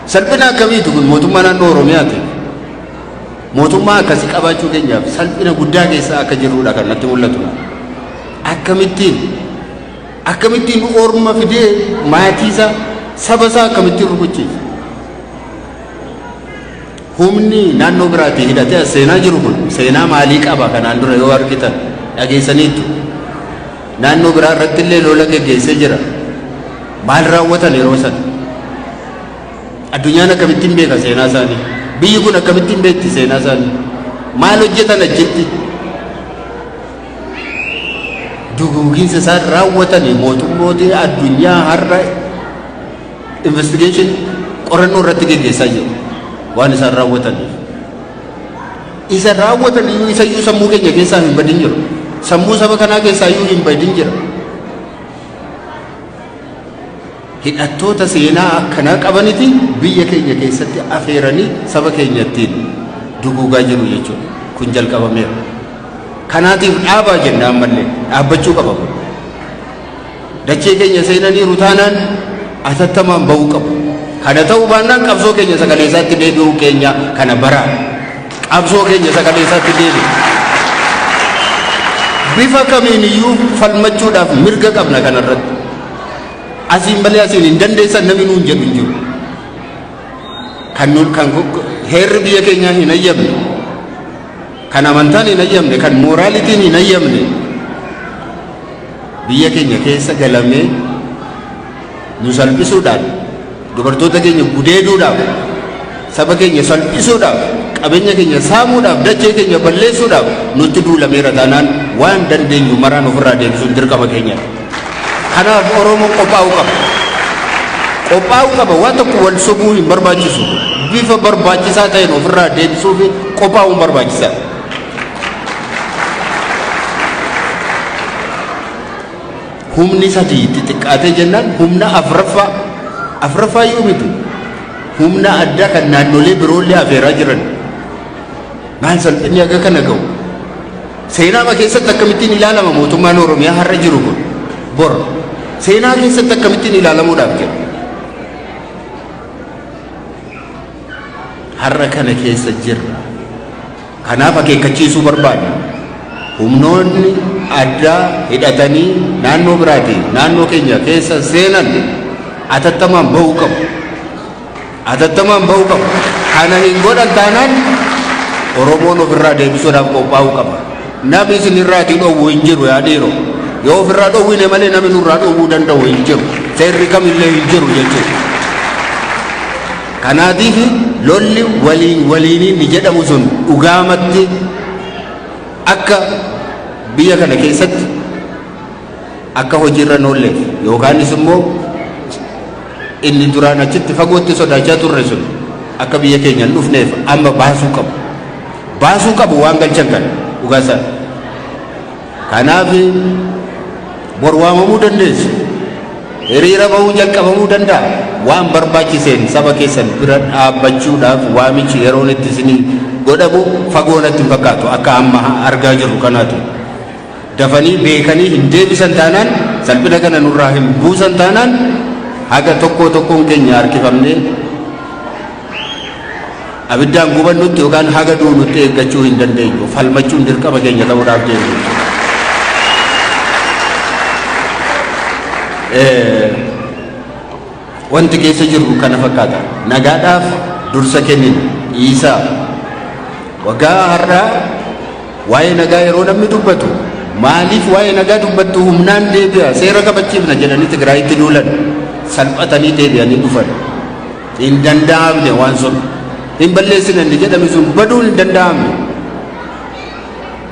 Salphina akkamiitu kun mootummaa naannoo Oromiyaati? Mootummaa akkasii qabaachuu keenyaaf salphina guddaa keessa akka jirrudha kan natti mul'atu. Akkamittiin orma fidee maatiisa saba isaa akkamittiin rukuchiisa? Humni naannoo biraatii hidhatee seenaa jiru kun seenaa maalii qaba kanaan dura yoo argitan dhageessaniitu. Naannoo biraa irratti illee lola geggeessee jira. Maal raawwatan yeroo sana? Addunyaan akkamittiin beeka seenaa isaanii? Biyyi kun akkamittiin beekti seenaa isaanii? Maal hojjetan achitti? Duguuginsa isaan raawwatanii mootummoota addunyaa har'a investigation qorannoo irratti geggeessaa jiru. Waan isaan raawwataniif. Isa raawwatanii isa iyyuu sammuu keenya keessaa hin badin jiru. Sammuu saba kanaa keessaa iyyuu hin badin jira. Hidhattoota seenaa akkanaa qabanitti biyya keenya keessatti afeeranii saba keenya ittiin duguugaa jiru jechuudha. Kun jalqabameera. Kanaatiif dhaabaa jenna ammallee dhaabbachuu qaba. Dachee keenya seenaniiru taanaan atattamaan bahuu qabu. Kana ta'uu baannaan qabsoo keenya sagaleessaatti deebi'uu keenya kana bara qabsoo keenya sagaleessaatti deebi'u. Bifa kamiin iyyuu falmachuudhaaf mirga qabna kanarratti. Asiin malee asiin hin dandeessan namni nuun jedhu hin jiru. Kan heerri biyya keenyaa hin ayyamne, kan amantaan hin ayyamne, kan mooraalitiin hin ayyamne biyya keenya keessa galamee nu salphisuudhaan, dubartoota keenya gudeeduudhaaf, saba keenya salphisuudhaaf, qabeenya keenya saamuudhaaf, dachee keenya balleessuudhaaf nutti duulameera taanaan waan dandeenyu maraan ofirraa deebisuun dirqama keenya. Kanaaf Oromoon qophaa'uu qaba. Qophaa'uu qaba. Waan tokko wal sobuu hin barbaachisu. Bifa barbaachisaa ta'een ofirraa deebisuuf qophaa'uun barbaachisaa. Humni sadii xixiqqaatee jennaan humna afraffaa yoo miti. Humna addaa kan naannolee biroollee afeeraa jiran. Maal salphinni akka kana ga'u. Seenaa keessatti akkamittiin ilaalama mootummaan Oromiyaa har'a jiru kun bor seenaa keessatti akkamittiin ilaalamuudhaaf jedhu. Har'a kana keessa jirra. Kanaaf akeekkachiisuu barbaada. Humnoonni addaa hidhatanii naannoo biraatiin naannoo keenya keessa seenan atattamaan bahuu qabu. Atattamaan bahuu qabu. Kana hin godhan taanaan Oromoon ofirraa deebisuudhaaf qophaa'uu qaba. Namni isinirraatii dhowwu hin jiru yaa dhiiroo. Yoo ofirraa dhowwine malee namni nurraa dhowwuu danda'u hin jiru. Seerri kamillee hin jiru jechuudha. Kanaatiif lolli waliiniin ni jedhamu sun dhugaamatti akka biyya kana keessatti akka hojiirra noolleef yookaanis immoo inni duraan achitti fagootti sodaachaa turre sun akka biyya keenya hin dhufneef amma baasuu qabu. Baasuu qabu waan galchan kana dhugaasaa. Kanaaf bor waamamuu dandeessu. Hiriira bahuu jalqabamuu danda'a. Waan barbaachiseen saba keessan bira dhaabbachuudhaaf waamichi yeroon itti isinii godhamu fagoo natti hin fakkaatu akka amma argaa jirru kanaatu. Dafanii beekanii hin deebisan taanaan salphina kana nurraa hin buusan taanaan haga tokkoon keenya harkifamnee abiddaan gubannutti yookaan haga duunutti eeggachuu hin dandeenyu. Falmachuun dirqama keenya ta'uudhaaf deemu. Wanti keessa jirru kana fakkaata. Nagaadhaaf dursa kennin dhiisaa. Waggaa har'aa waa'ee nagaa yeroo namni dubbatu maaliif waa'ee nagaa dubbattu humnaan deebi'a seera kabachiifna jedhanii Tigraayitti duulan salphatanii deebi'anii dhufan. Hin danda'amne waan sun hin balleessine inni jedhame sun baduun hin danda'amne.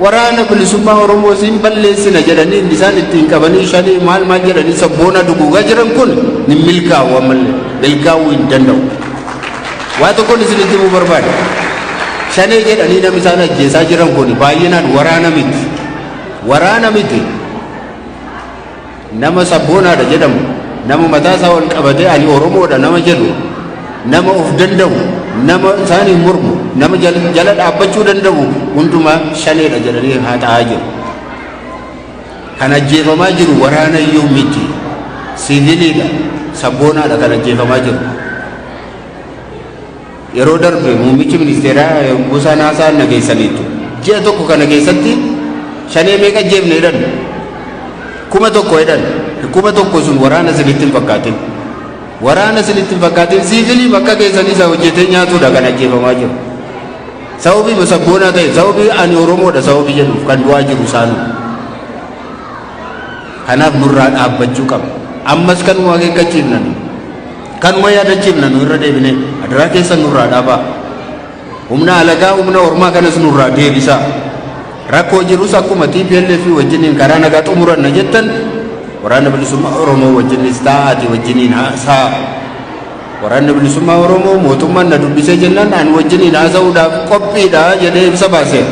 Waraana bilisummaa Oromoos hin balleessina jedhanii isaan ittiin qabanii shanii maal jedhanii sabboona duguugaa jiran kun ni milkaa'u ammallee milkaa'uu hin danda'u. Waa tokkoon isinitti himuu barbaada. Shanee jedhanii namni isaan ajjeesaa jiran kun baay'inaan waraana miti. Waraana miti. Nama sabboonaadha jedhamu nama mataasaa ol qabatee ani Oromoodha nama jedhu nama of danda'u nama isaanii mormu nama jala dhaabbachuu danda'u hundumaa shaneedha jedhanii haa ta'aa jiru. Kan ajjeefamaa jiru waraana iyyuu miti. Siviiliidha. Sabboonaadha kan ajjeefamaa jiru. Yeroo darbe muummichi ministeeraa Buusaa Naasaa nageessaniitu. Ji'a tokko kana keessatti shanee meeqa ajjeefne jedhan 1,000 jedhan. 1,000 sun waraana isinitti hin fakkaatin. Waraana isinitti hin fakkaatin siviilii bakka keessanii isa hojjetee nyaatuudha kan ajjeefamaa jiru. Sababii sabboonaa ta'e sababii ani Oromoodha sababii jedhuuf kan du'aa jiru isaanii. Kanaaf nurraa dhaabbachuu qaba. Ammas kanuma akeekkachiifnan kanuma yaadachiifnan irra deebinee adaraa keessa nurraa dhaabaa. Humna alagaa humna ormaa kanas nurraa deebisaa. Rakkoo jirus akkuma TPLF wajjiniin karaa nagaa xumuranna jettan waraana bilisummaa Oromoo wajjinis taa'aati wajjiniin haasaa. Waraanni bilisummaa Oromoo mootummaan na dubbisee jennaan ani wajjiniin haasa'uudhaaf qophiidha jedhee ibsa baaseera.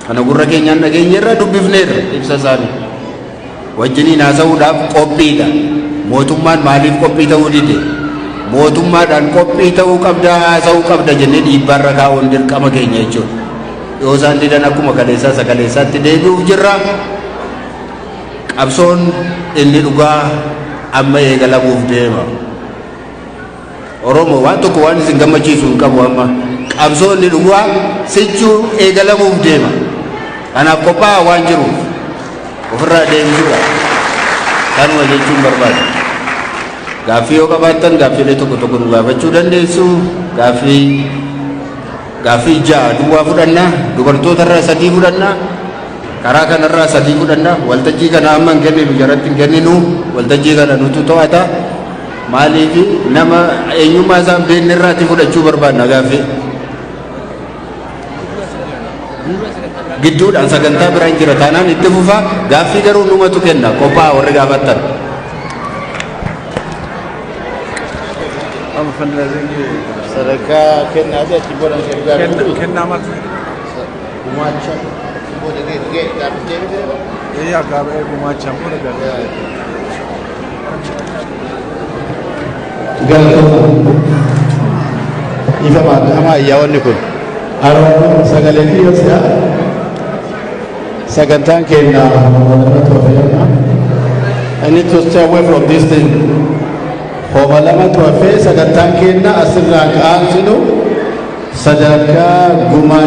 Kana gurra keenyaan dhageenyeerra dubbifneerra ibsa isaanii. Wajjiniin haasa'uudhaaf qophiidha. Mootummaan maaliif qophii ta'uu dide? Mootummaadhaan qophii ta'uu qabda haasa'uu qabda jennee dhiibbaarra kaa'uun dirqama keenya jechuudha. Yoo isaan didan akkuma kaleessaa sakaleessaatti deebi'uuf jirra. Qabsoon inni dhugaa amma eegalamuuf deema. Oromoo waan tokko waan isin gammachiisu hin qabu amma qabsoonni dhugaa sichuu eegalamuuf deema. Kanaaf qophaa'aa waan jiruuf ofirraa deemsudha. Kanuma jechuun barbaada. Gaaffii yoo qabaattan gaaffiilee tokko tokko nu gaafachuu dandeessu. Gaaffii ja'a duwwaa fudhannaa, dubartootarraa 3 fudhannaa, karaa kanarraa 3 fudhannaa. Waltajjii kana amma hin kenninu jaratti hin kenninu. Waltajjii kana nutu to'ata. Maaliif nama eenyummaa isaa hin beekne irraatti fudhachuu barbaadna gaaffii. Gidduudhaan sagantaa biraan jira taanaan itti fufa. Gaaffii garuu numatu kenna qophaa'aa warri gaafattan. Sadarkaa kennaa fi achi booda kennaa mata gumaacha booda ga'e dhaabbatee akaabee gumaacha booda ga'e. Ifa maadama ayyaawwanni kun sagalee fi yoo sagantaan keenya I need to stay away from this thing. Homa lama tuwafee sagantaan keenya asirraa ka'ansinu sadarkaa gumaa